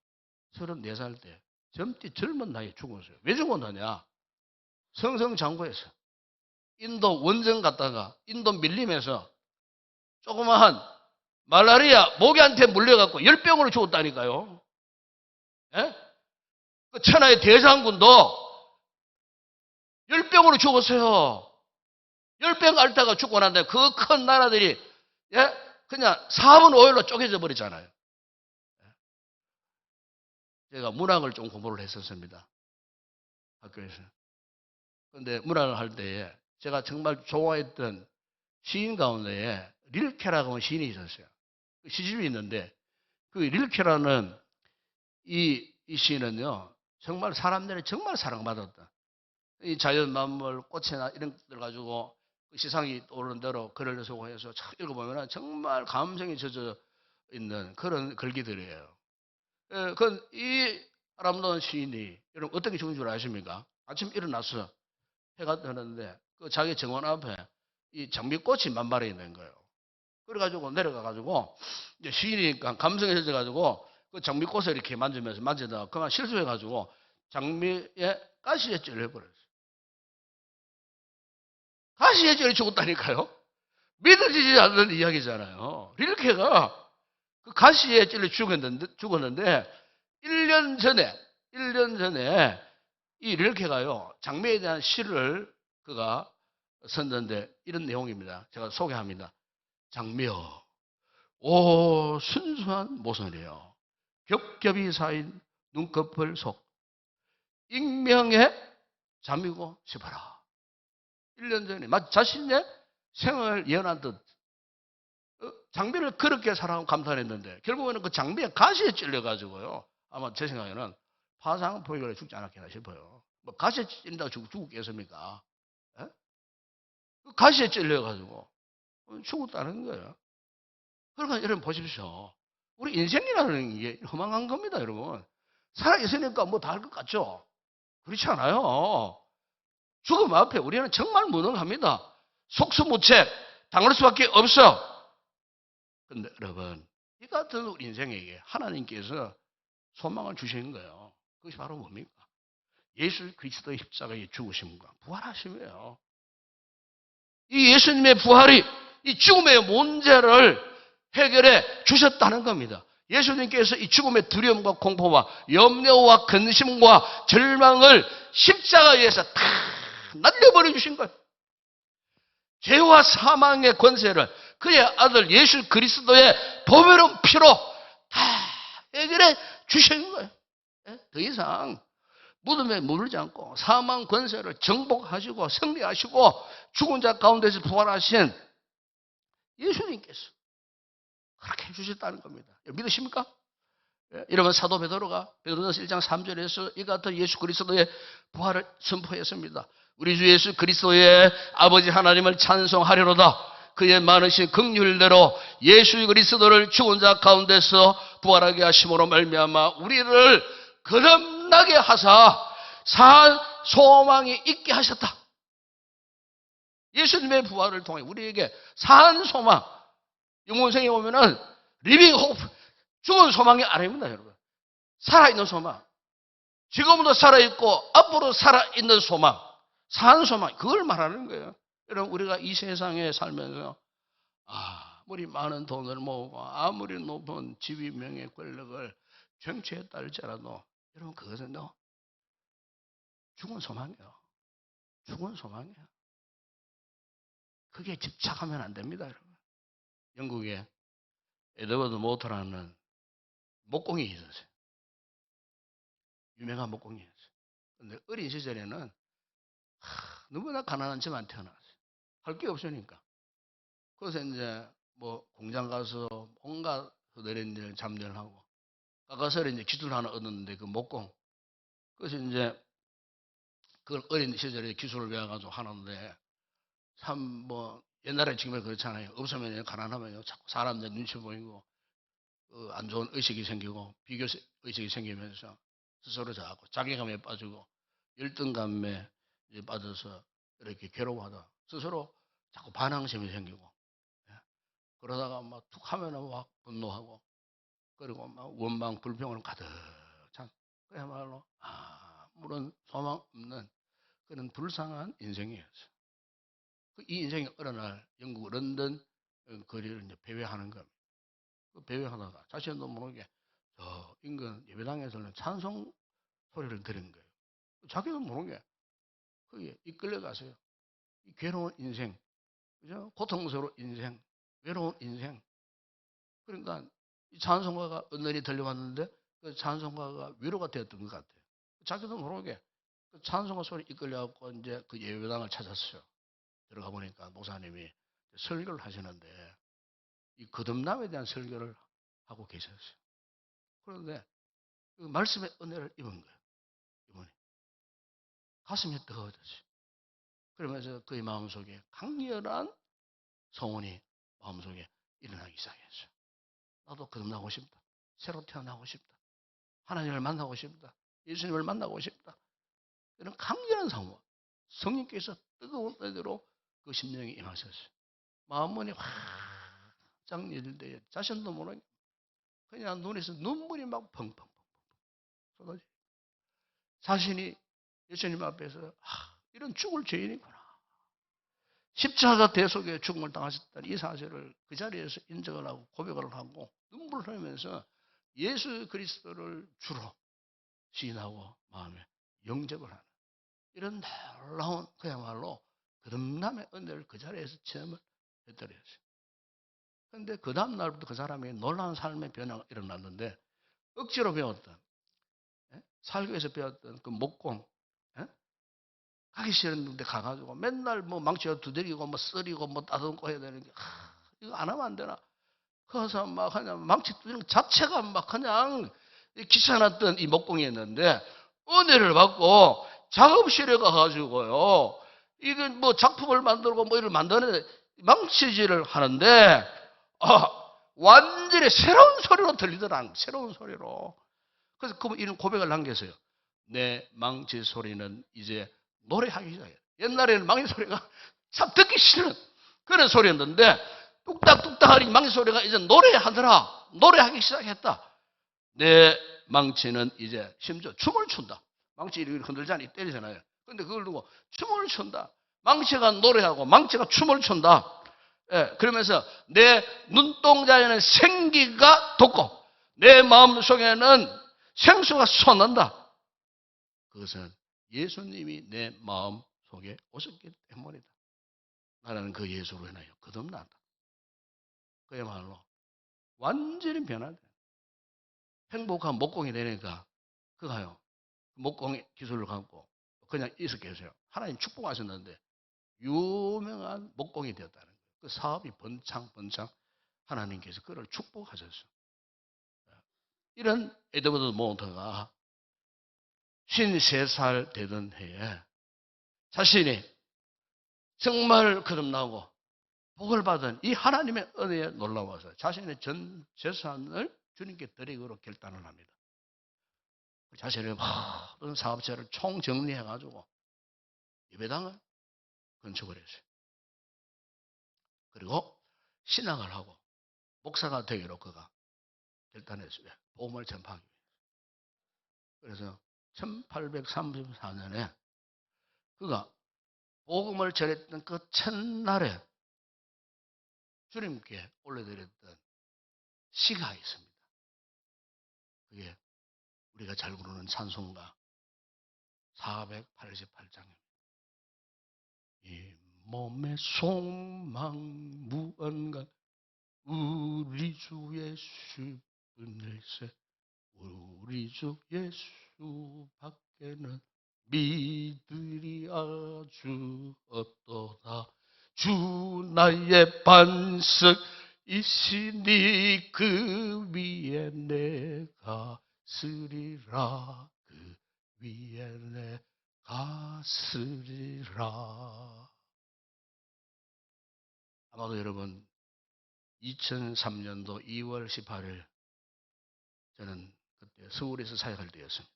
34살 때 젊은 나이에 죽었어요. 왜 죽었느냐? 성성장구에서 인도 원정 갔다가 인도 밀림에서 조그마한 말라리아 모기한테 물려갖고 열병으로 죽었다니까요. 그 천하의 대장군도 열병으로 죽었어요. 열병 앓다가 죽고 난데 그 큰 나라들이 그냥 4분 5일로 쪼개져 버리잖아요. 제가 문학을 좀 공부를 했었습니다. 학교에서. 그런데 문학을 할 때에 제가 정말 좋아했던 시인 가운데에 릴케라고 하는 시인이 있었어요. 그 시집이 있는데 그 릴케라는 이 시인은요 정말 사람들이 정말 사랑받았다. 이 자연 만물 꽃이나 이런 것들 가지고 시상이 오르는 대로 글을 소개해서 읽어보면 정말 감성이 젖어 있는 그런 글귀들이에요. 이 아람돈 시인이 여러분 어떻게 죽은 줄 아십니까? 아침 일어나서 해가 뜨는데 그 자기 정원 앞에 이 장미꽃이 만발해 있는 거예요. 그래가지고 내려가가지고 이제 시인이니까 감성이 젖어가지고 그 장미꽃을 이렇게 만지다가 그만 실수해가지고 장미에 가시에 찔려버렸어요. 가시에 찔려 죽었다니까요. 믿어지지 않는 이야기잖아요. 릴케가 그 가시에 찔려 죽었는데 1년 전에 이 릴케가요 장미에 대한 시를 그가 썼는데 이런 내용입니다. 제가 소개합니다. 장미여, 오 순수한 모선이여, 겹겹이 쌓인 눈꺼풀 속 익명의 잠이고 싶어라. 1년 전에 자신의 생을 예언한 듯 장미를 그렇게 사랑하고 감탄했는데 결국에는 그 장미의 가시에 찔려가지고요. 아마 제 생각에는 파상포획을 죽지 않았겠나 싶어요. 뭐 가시에 찔린다고 죽겠습니까? 그 가시에 찔려가지고 죽었다는 거예요. 그러니까 여러분 보십시오. 우리 인생이라는 게 허망한 겁니다, 여러분. 살아있으니까 뭐 다 할 것 같죠? 그렇지 않아요. 죽음 앞에 우리는 정말 무능합니다. 속수무책 당할 수밖에 없어. 근데 여러분, 이 같은 우리 인생에게 하나님께서 소망을 주시는 거예요. 그것이 바로 뭡니까? 예수 그리스도의 십자가의 죽으심과 부활하심이에요. 이 예수님의 부활이 이 죽음의 문제를 해결해 주셨다는 겁니다. 예수님께서 이 죽음의 두려움과 공포와 염려와 근심과 절망을 십자가에서 다 날려버려 주신 거예요. 죄와 사망의 권세를 그의 아들 예수 그리스도의 보배로운 피로 다 해결해 주신 거예요. 더 이상 무덤에 머물지 않고 사망 권세를 정복하시고 승리하시고 죽은 자 가운데서 부활하신 예수님께서 그렇게 해주셨다는 겁니다. 믿으십니까? 이러면 사도 베드로가 베드로전서 1장 3절에서 이 같은 예수 그리스도의 부활을 선포했습니다. 우리 주 예수 그리스도의 아버지 하나님을 찬송하리로다. 그의 많으신 긍휼대로 예수 그리스도를 죽은 자 가운데서 부활하게 하심으로 말미암아 우리를 거듭나게 하사 산 소망이 있게 하셨다. 예수님의 부활을 통해 우리에게 산 소망, 영문성에 보면은 리빙 호프, 죽은 소망이 아닙니다, 여러분. 살아있는 소망. 지금도 살아있고 앞으로 살아있는 소망. 산 소망. 그걸 말하는 거예요. 여러분, 우리가 이 세상에 살면서 아무리 많은 돈을 모으고 아무리 높은 지위, 명예, 권력을 정치했다 할지라도 여러분, 그것은 죽은 소망이에요. 죽은 소망이에요. 그게 집착하면 안 됩니다, 여러분. 영국에 에드워드 모터라는 목공이 있었어요. 유명한 목공이었어요. 근데 어린 시절에는 너무나 가난한 집안 태어났어요. 할 게 없으니까. 그래서 이제 뭐 공장 가서 온갖 내린 일 잡일을 하고 가서 이제 기술 하나 얻었는데 그 목공. 그래서 이제 그걸 어린 시절에 기술을 배워가지고 하는데 참 뭐 옛날에 지금은 그렇잖아요. 없으면 가난하면 자꾸 사람들 눈치 보이고 안 좋은 의식이 생기고 비교 의식이 생기면서 스스로 자꾸 자괴감에 빠지고 열등감에 빠져서 이렇게 괴로워하다 스스로 자꾸 반항심이 생기고 그러다가 막 툭 하면은 막 분노하고 그리고 막 원망 불평으로 가득 찬 그야말로 아무런 소망 없는 그런 불쌍한 인생이었어요. 이 인생이 어느 날 영국 런던 거리를 이제 배회하는 겁니다. 그 배회하다가 자신도 모르게 저 인근 예배당에서는 찬송 소리를 들은 거예요. 자기도 모르게 그게 이끌려 가서요. 이 괴로운 인생, 그죠? 고통스러운 인생, 외로운 인생. 그러니까 이 찬송가가 은연히 들려왔는데 그 찬송가가 위로가 되었던 것 같아요. 자기도 모르게 그 찬송가 소리 이끌려갖고 이제 그 예배당을 찾았어요. 들어가 보니까 목사님이 설교를 하시는데 이 거듭남에 대한 설교를 하고 계셨어요. 그런데 그 말씀의 은혜를 입은 거예요. 이분이 가슴이 뜨거워졌어요. 그러면서 그의 마음속에 강렬한 소원이 마음속에 일어나기 시작했어요. 나도 거듭나고 싶다. 새로 태어나고 싶다. 하나님을 만나고 싶다. 예수님을 만나고 싶다. 이런 강렬한 사원. 성령께서 뜨거운 은혜로 그 심령이 임하셨어요. 마음문이 확장 열릴 자신도 모르게 그냥 눈에서 눈물이 막 펑펑펑 쏟아져. 자신이 예수님 앞에서 이런 죽을 죄인이구나. 십자가 대속에 죽음을 당하셨다는 이 사실을 그 자리에서 인정을 하고 고백을 하고 눈물을 흘리면서 예수 그리스도를 주로 시인하고 마음에 영접을 하는 이런 놀라운 그야말로 거듭남의 은혜를 그 자리에서 체험을 했더랬어요. 그런데 그 다음 날부터 그 사람이 놀라운 삶의 변화가 일어났는데 억지로 배웠던 살교에서 배웠던 그 목공 가기 싫은데 가가지고 맨날 뭐 망치가 두드리고 뭐 쓰리고 뭐 따듬고 해야 되는 게 이거 안 하면 안 되나? 그래서 막 그냥 망치 두드리는 것 자체가 막 그냥 귀찮았던 이 목공이었는데 은혜를 받고 작업실에 가가지고요 이게 뭐 작품을 만들고 뭐 이를 만드는 망치질을 하는데 완전히 새로운 소리로 들리더라. 새로운 소리로. 그래서 이런 고백을 남겼어요. 내 망치 소리는 이제 노래하기 시작해요. 옛날에는 망치 소리가 참 듣기 싫은 그런 소리였는데 뚝딱뚝딱 하니 망치 소리가 이제 노래하더라. 노래하기 시작했다. 내 망치는 이제 심지어 춤을 춘다. 망치 이렇게 흔들자니 때리잖아요. 근데 그걸 두고 춤을 춘다. 망치가 노래하고 망치가 춤을 춘다. 그러면서 내 눈동자에는 생기가 돋고 내 마음속에는 생수가 솟는다. 그것은 예수님이 내 마음 속에 오셨기 때문이다. 나는 그 예수로 인하여 거듭난다. 그야말로 완전히 변화돼. 행복한 목공이 되니까 그가요. 목공의 기술을 갖고 그냥 있어 계세요. 하나님 축복하셨는데 유명한 목공이 되었다는 거예요. 그 사업이 번창 하나님께서 그를 축복하셨어요. 이런 에드워드 모터가 53살 되던 해에 자신이 정말 거듭나고 복을 받은 이 하나님의 은혜에 놀라워서 자신의 전 재산을 주님께 드리기로 결단을 합니다. 자신의 모든 사업체를 총정리해가지고 예배당을 건축을 했어요. 그리고 신앙을 하고 목사가 되기로 그가 결단했어요. 복음을 전파하기 위해서. 그래서 1834년에 그가 복음을 전했던 그 첫날에 주님께 올려드렸던 시가 있습니다. 그게 우리가 잘 부르는 찬송가 488장입니다. 이 몸의 소망 무언가 우리 주 예수 뿐일세 우리 주 예수 밖에는 믿으리 아주 없도다. 주 나의 반석이시니 그 위에 내가 쓰리라. 그 위에 내가 쓰리라. 아마도 여러분 2003년도 2월 18일 저는 그때 서울에서 사역할 때였습니다.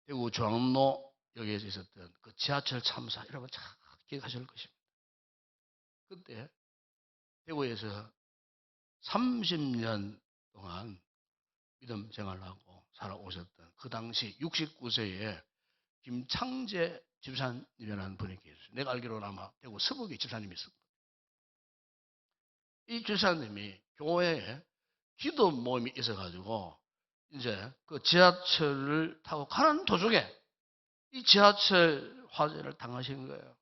대구 종로역에서 있었던 그 지하철 참사, 여러분 잘 기억하실 것입니다. 그때 대구에서 30년 동안 믿음 생활하고 살아오셨던 그 당시 69세의 김창재 집사님이라는 분이 계셨어요. 내가 알기로는 아마 대구 서북에 집사님이 있었고, 이 집사님이 교회에 기도 모임이 있어가지고 이제 그 지하철을 타고 가는 도중에 이 지하철 화재를 당하신 거예요.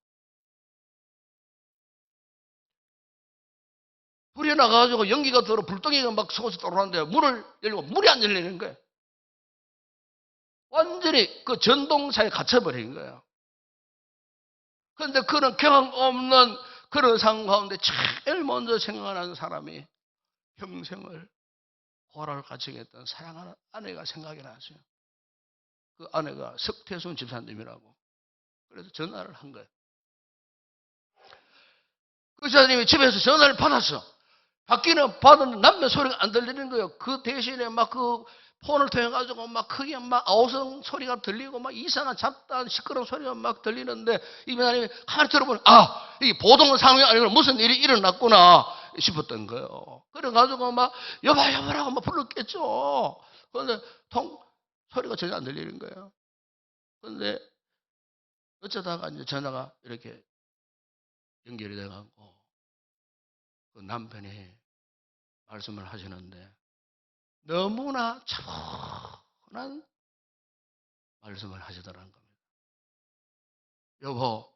불이 나가지고 연기가 들어 불덩이가 막 속에서 떠오르는데 문을 열고 문이 안 열리는 거예요. 완전히 그 전동사에 갇혀버린 거예요. 그런데 그런 경험 없는 그런 상황 가운데 제일 먼저 생각나는 사람이 평생을 호라를 가정했던 사랑하는 아내가 생각이 났어요. 그 아내가 석태순 집사님이라고. 그래서 전화를 한 거예요. 그 집사님이 집에서 전화를 받았어. 받기는 받았는데 남의 소리가 안 들리는 거예요. 그 대신에 막 그 폰을 통해가지고 막 크게 막 아우성 소리가 들리고 막 이상한 잡다한 시끄러운 소리가 막 들리는데 이 집사님이 가만히 들어보니 이게 보통 상황이 아니고 무슨 일이 일어났구나 싶었던 거예요. 그래가지고 막 여보라고 막 불렀겠죠. 그런데 소리가 전혀 안 들리는 거예요. 그런데 어쩌다가 이제 전화가 이렇게 연결이 돼갖고 그 남편이 말씀을 하시는데 너무나 차분한 말씀을 하시더라는 겁니다. 여보,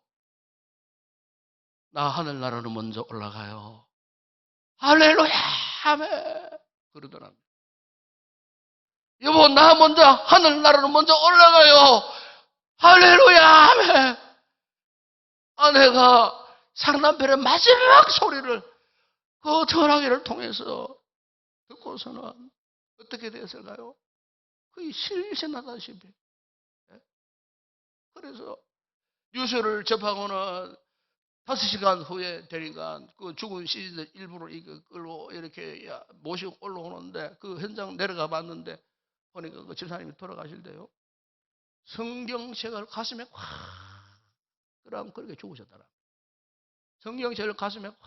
나 하늘나라로 먼저 올라가요. 할렐루야! 아멘! 그러더랍니다. 여보, 나 먼저 하늘나라로 먼저 올라가요. 할렐루야! 아멘! 아내가 상남편의 마지막 소리를 그 전화기를 통해서 듣고서는 어떻게 됐을까요? 거의 실신하다시피. 그래서 뉴스를 접하고는 5시간 후에 되니까 그 죽은 시신들 일부러 끌고 이렇게 모시고 올라오는데 그 현장 내려가 봤는데 보니까 그 집사님이 돌아가실때요. 성경책을 가슴에 확 끌어안고 그렇게 죽으셨더라. 성경책을 가슴에 확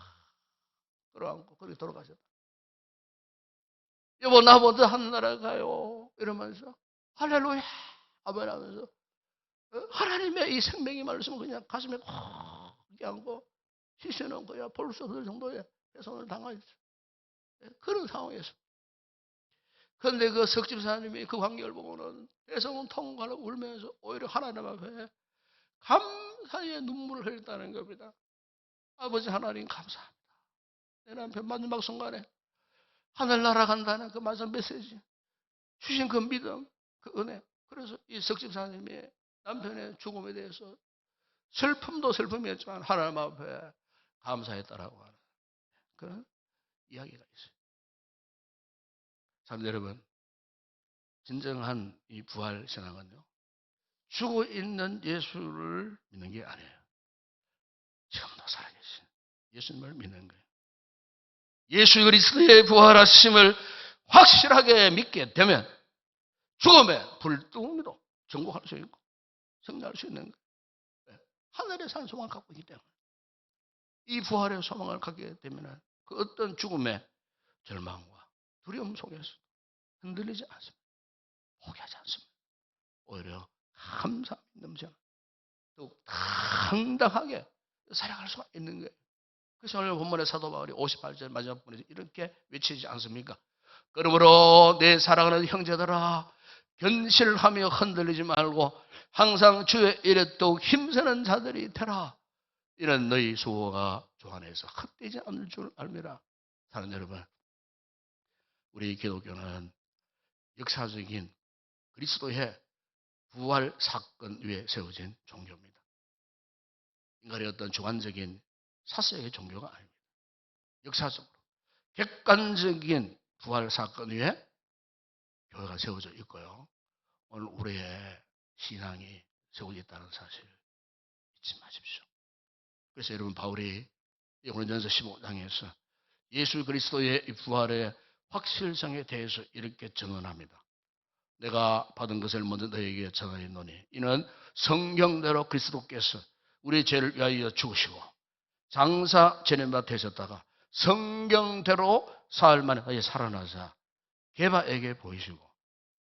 끌어안고 그렇게 돌아가셨다. 여보, 나 먼저 하늘나라 가요. 이러면서 할렐루야 아멘 하면서 하나님의 이 생명의 말씀을 그냥 가슴에 확 안고 시신은 그냥 볼 수 없을 정도의 배송을 당하셨어요. 그런 상황에서. 그런데 그 석집사님이 그 광경을 보고는 배송은 통과를 울면서 오히려 하나님 앞에 감사의 눈물을 흘렸다는 겁니다. 아버지 하나님 감사합니다. 내 남편 마지막 순간에 하늘나라 간다는 그 말씀 메시지 주신 그 믿음, 그 은혜. 그래서 이 석집사님이 남편의 죽음에 대해서 슬픔도 슬픔이었지만 하나님 앞에 감사했다라고 하는 그런 이야기가 있어요. 참 여러분, 진정한 이 부활 신앙은요, 죽어 있는 예수를 믿는 게 아니에요. 지금도 살아계신 예수님을 믿는 거예요. 예수 그리스도의 부활하심을 확실하게 믿게 되면 죽음의 불두움도 정복할 수 있고 승리할 수 있는 거예요. 하늘에 산 소망을 갖고 있기 때문에 이 부활의 소망을 갖게 되면 그 어떤 죽음의 절망과 두려움 속에서 흔들리지 않습니다. 포기하지 않습니다. 오히려 감사함이 넘쳐나 더욱 당당하게 살아갈 수가 있는 거예요. 그래서 오늘 본문의 사도 바울이 58절 마지막 부분에서 이렇게 외치지 않습니까? 그러므로 내 사랑하는 형제들아, 견실하며 흔들리지 말고 항상 주의 일에 더욱 힘쓰는 자들이 되라. 이는 너희 수고가 주 안에서 헛되지 않을 줄 알미라. 사랑하는 여러분, 우리 기독교는 역사적인 그리스도의 부활 사건 위에 세워진 종교입니다. 인간의 어떤 주관적인 사색의 종교가 아닙니다. 역사적으로 객관적인 부활 사건 위에 교회가 세워져 있고요. 오늘 우리의 신앙이 세워져 있다는 사실 잊지 마십시오. 그래서 여러분, 바울이 고린도전서 15장에서 예수 그리스도의 부활의 확실성에 대해서 이렇게 증언합니다. 내가 받은 것을 먼저 너에게 전하였노니 이는 성경대로 그리스도께서 우리 죄를 위하여 죽으시고 장사 지내마 되셨다가 성경대로 사흘 만에 살아나사 게바에게 보이시고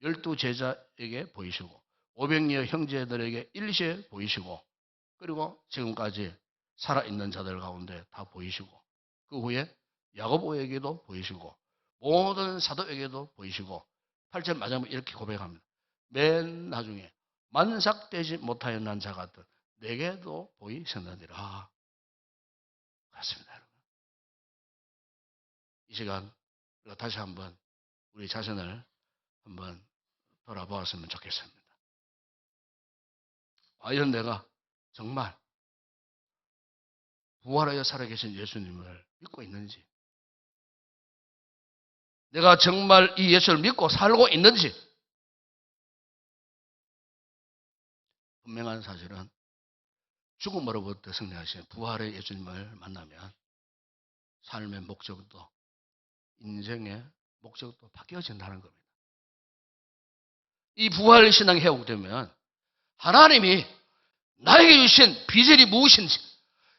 12 제자에게 보이시고 500여 형제들에게 일시에 보이시고 그리고 지금까지 살아있는 자들 가운데 다 보이시고 그 후에 야고보에게도 보이시고 모든 사도에게도 보이시고 8절 마지막에 이렇게 고백합니다. 맨 나중에 만삭되지 못하여 난 자 같은 내게도 보이셨느니라. 그렇습니다, 여러분. 이 시간 우리가 다시 한번 우리 자신을 한번 돌아보았으면 좋겠습니다. 과연 내가 정말 부활하여 살아계신 예수님을 믿고 있는지, 내가 정말 이 예수를 믿고 살고 있는지, 분명한 사실은 죽음으로부터 승리하신 부활의 예수님을 만나면 삶의 목적도 인생의 목적도 바뀌어진다는 겁니다. 이 부활 신앙이 회복되면 하나님이 나에게 주신 비전이 무엇인지,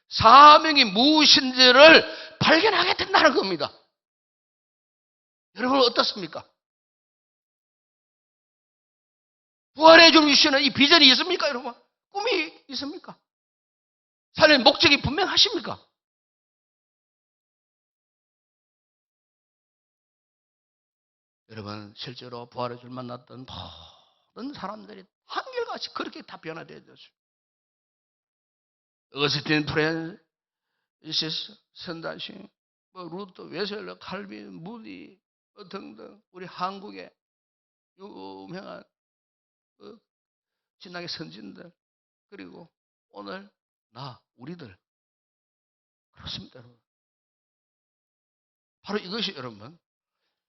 사명이 무엇인지를 발견하게 된다는 겁니다. 여러분 어떻습니까? 부활해 주시는 이 비전이 있습니까, 여러분? 꿈이 있습니까? 삶의 목적이 분명하십니까? 여러분, 실제로 부활의 줄 만났던 모든 사람들이 한결같이 그렇게 다 변화되었어요. 어거스틴, 프랜시스, 선다싱, 루터, 웨슬러, 칼빈, 무디 등등 우리 한국의 유명한 신학의 선진들, 그리고 오늘 우리들, 그렇습니다, 여러분. 바로 이것이 여러분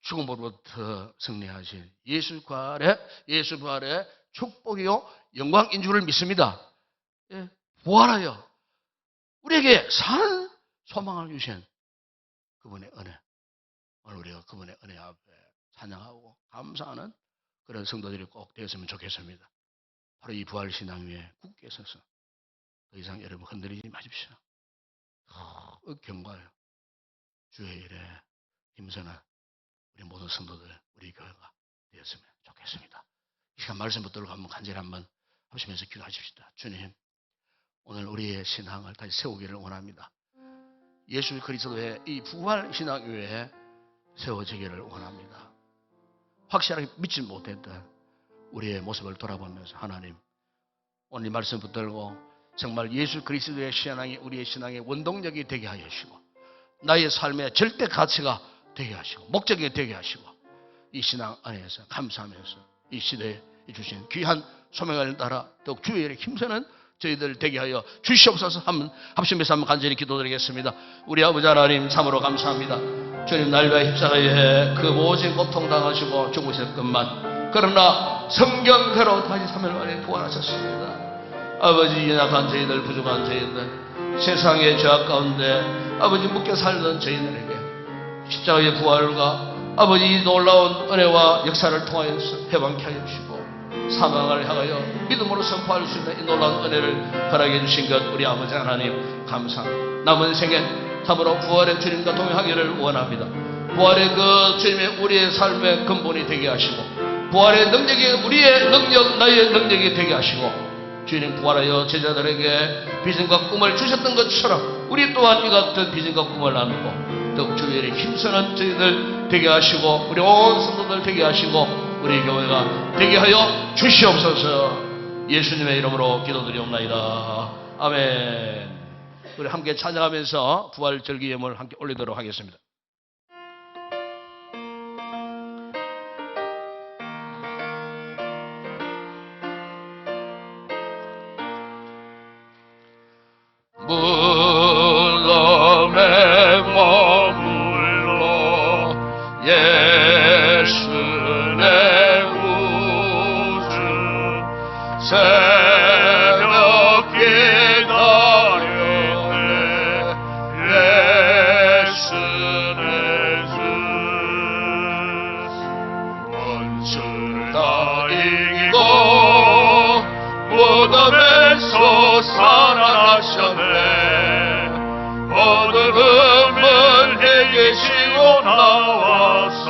죽음으로부터 승리하신 예수 부활의 축복이요 영광인 줄을 믿습니다. 예, 부활하여 우리에게 산 소망을 주신 그분의 은혜, 오늘 우리가 그분의 은혜 앞에 찬양하고 감사하는 그런 성도들이 꼭 되었으면 좋겠습니다. 바로 이 부활신앙 위에 굳게 서서 더 이상 여러분 흔들리지 마십시오. 경과요 주의 일에 힘쓰는 우리 모든 성도들, 우리 교회가 되었으면 좋겠습니다. 이 시간 말씀 붙들고 한번 간절히 한번 합심해서 기도하십시다. 주님, 오늘 우리의 신앙을 다시 세우기를 원합니다. 예수 그리스도의 이 부활 신앙 위에 세워지기를 원합니다. 확실하게 믿지 못했던 우리의 모습을 돌아보면서 하나님, 오늘 이 말씀 붙들고 정말 예수 그리스도의 신앙이 우리의 신앙의 원동력이 되게 하여 주시고 나의 삶의 절대 가치가 되게 하시고 목적이 되게 하시고 이 신앙 안에서 감사하면서 이 시대에 주신 귀한 소명을 따라 더욱 주의 일에 힘쓰는 저희들 되게 하여 주시옵소서. 한번 합심해서 한번 간절히 기도드리겠습니다. 우리 아버지 하나님, 참으로 감사합니다. 주님, 날과 십자가에 그 모진 고통 당하시고 죽으셨건만 그러나 성경대로 다시 3일 만에 부활하셨습니다. 아버지, 연약한 저희들, 부족한 저희들, 세상의 죄악 가운데 아버지 묶여 살던 저희들에게 십자가의 부활과 아버지 이 놀라운 은혜와 역사를 통하여서 해방케 하여 주시고 사망을 향하여 믿음으로 선포할 수 있는 이 놀라운 은혜를 허락해 주신 것 우리 아버지 하나님 감사합니다. 남은 생에 참으로 부활의 주님과 동행하기를 원합니다. 부활의 그 주님의 우리의 삶의 근본이 되게 하시고, 부활의 능력이 우리의 능력, 나의 능력이 되게 하시고, 주님 부활하여 제자들에게 비전과 꿈을 주셨던 것처럼 우리 또한 이 같은 비전과 꿈을 나누고 더욱 주의 힘쓰는 저희들 되게 하시고, 우리 온 성도들 되게 하시고, 우리 교회가 되게 하여 주시옵소서. 예수님의 이름으로 기도드리옵나이다. 아멘. 우리 함께 찬양하면서 부활절기 예물을 함께 올리도록 하겠습니다. 무덤에 머물러 예수 내 구주 새벽 기다렸네 예수 내 주 원수를 다 이기고 무덤에서 살아나셨네 어둠을 이기시고 나와서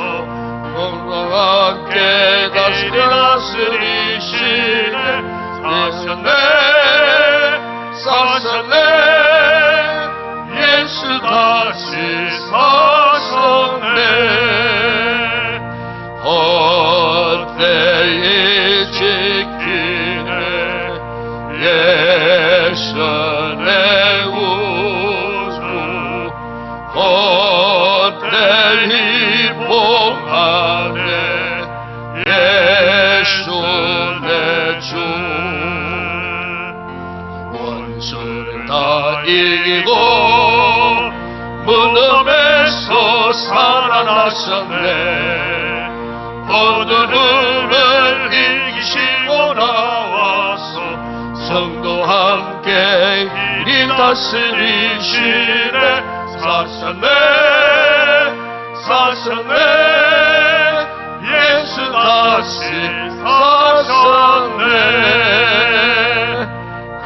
건강하게 다스리시네 사셨네 사셨네 예수 다시 사셨네 헛되이 지키네 예수 내 구주 헛되이 봉하네 예수 내 주 원수를 다 이기고 무덤에서 살아나셨네 어두움을 이기시고 나와서 성도와 함께 이리 다스리시네 사셨네 사셨네 예수 다시 사셨네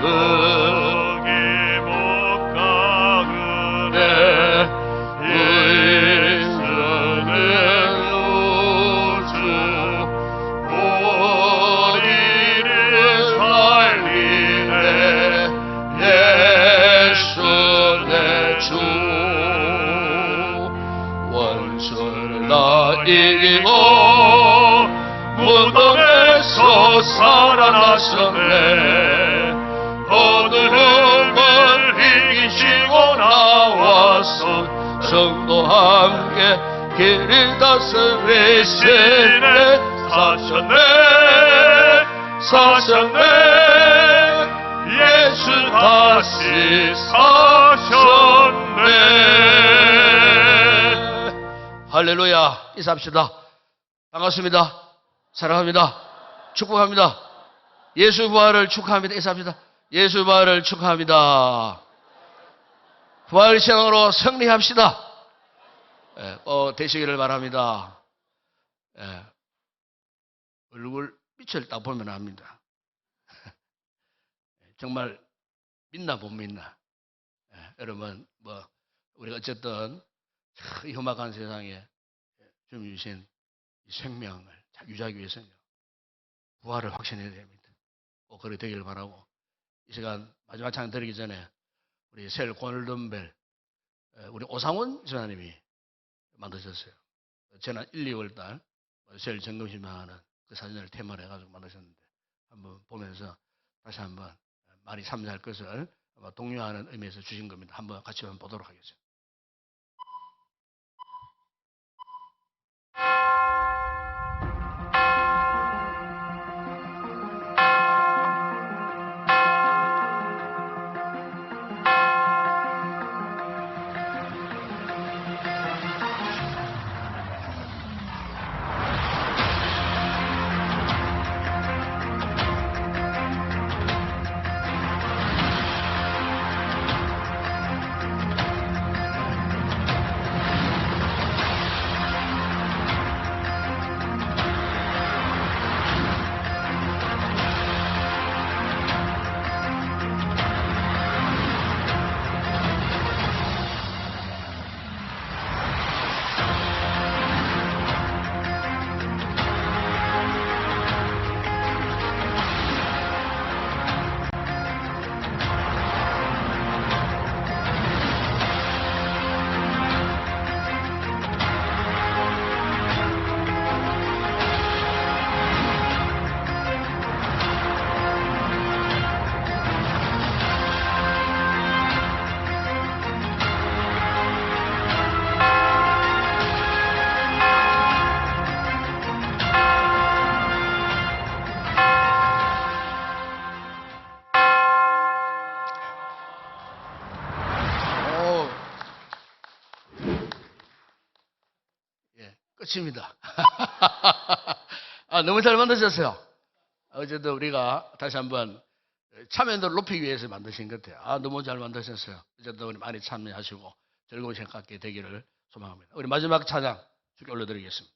거기 못 가그네 의선의 우주 우리를 살리네 예수 내 주 원수를 다 이기고 무덤에서 살아나셨네 어두움을 이기시고 나와서 성도와 함께 길을 다스리시네 사셨네 사셨네 예수 다시 사셨네 할렐루야. 인사합시다. 반갑습니다. 사랑합니다. 축복합니다. 예수 부활을 축하합니다. 인사합시다. 예수 부활을 축하합니다. 부활 신앙으로 승리합시다. 되시기를 바랍니다. 얼굴 빛을 딱 보면 압니다. 정말 믿나 못 믿나. 여러분 우리가 어쨌든 이 험악한 세상에 주님 주신 이 생명을 잘 유지하기 위해서는 부활을 확신해야 됩니다. 꼭 그렇게 되길 바라고 이 시간 마지막 찬양 드리기 전에 우리 셀 골든벨 우리 오상훈 전사님이 만드셨어요. 지난 1, 2월 달 셀 점검심하는 그 사진을 테마로 해가지고 만드셨는데 한번 보면서 다시 한번 많이 참여할 것을 아마 독려하는 의미에서 주신 겁니다. 한번 같이 한번 보도록 하겠습니다. 끝입니다. 너무 잘 만드셨어요. 어제도 우리가 다시 한번 참여도를 높이기 위해서 만드신 것 같아요. 너무 잘 만드셨어요. 어제도 우리 많이 참여하시고 즐거운 시간 갖게 되기를 소망합니다. 우리 마지막 찬양 주께 올려드리겠습니다.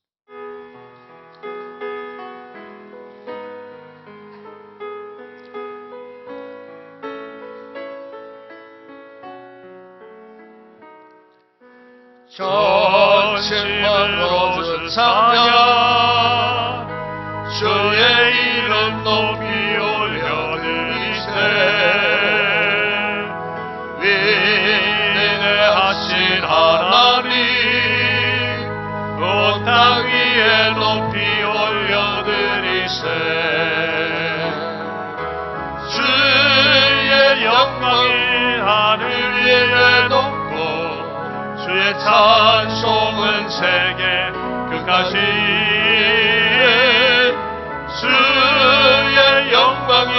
전심으로 주 찬양 주의 이름 높이 올려드리세 위대하신 하나님 온 땅 위에 높이 올려드리세 주의 영광이 하늘 위에 높고 주의 찬송은 세계 끝까지 주의 영광이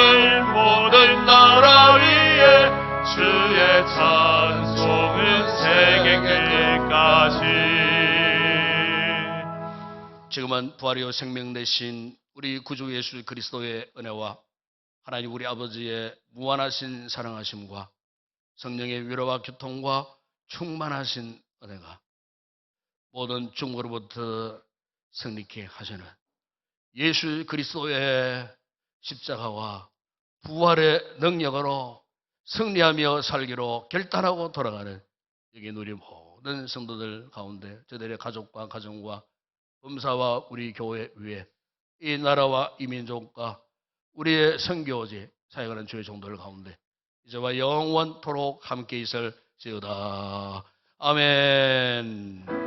모든 나라 위에 주의 찬송은 세계 끝까지. 지금은 부활이요 생명 되신 우리 구주 예수 그리스도의 은혜와 하나님 우리 아버지의 무한하신 사랑하심과 성령의 위로와 교통과 충만하신 은혜가 모든 중고로부터 승리케 하시는 예수 그리스도의 십자가와 부활의 능력으로 승리하며 살기로 결단하고 돌아가는 여기 우리 모든 성도들 가운데 저들의 가족과 가정과 범사와 우리 교회 위에 이 나라와 이 민족과 우리의 선교지 사역하는 주의 종들 가운데 이제와 영원토록 함께 있을지어다. 아멘.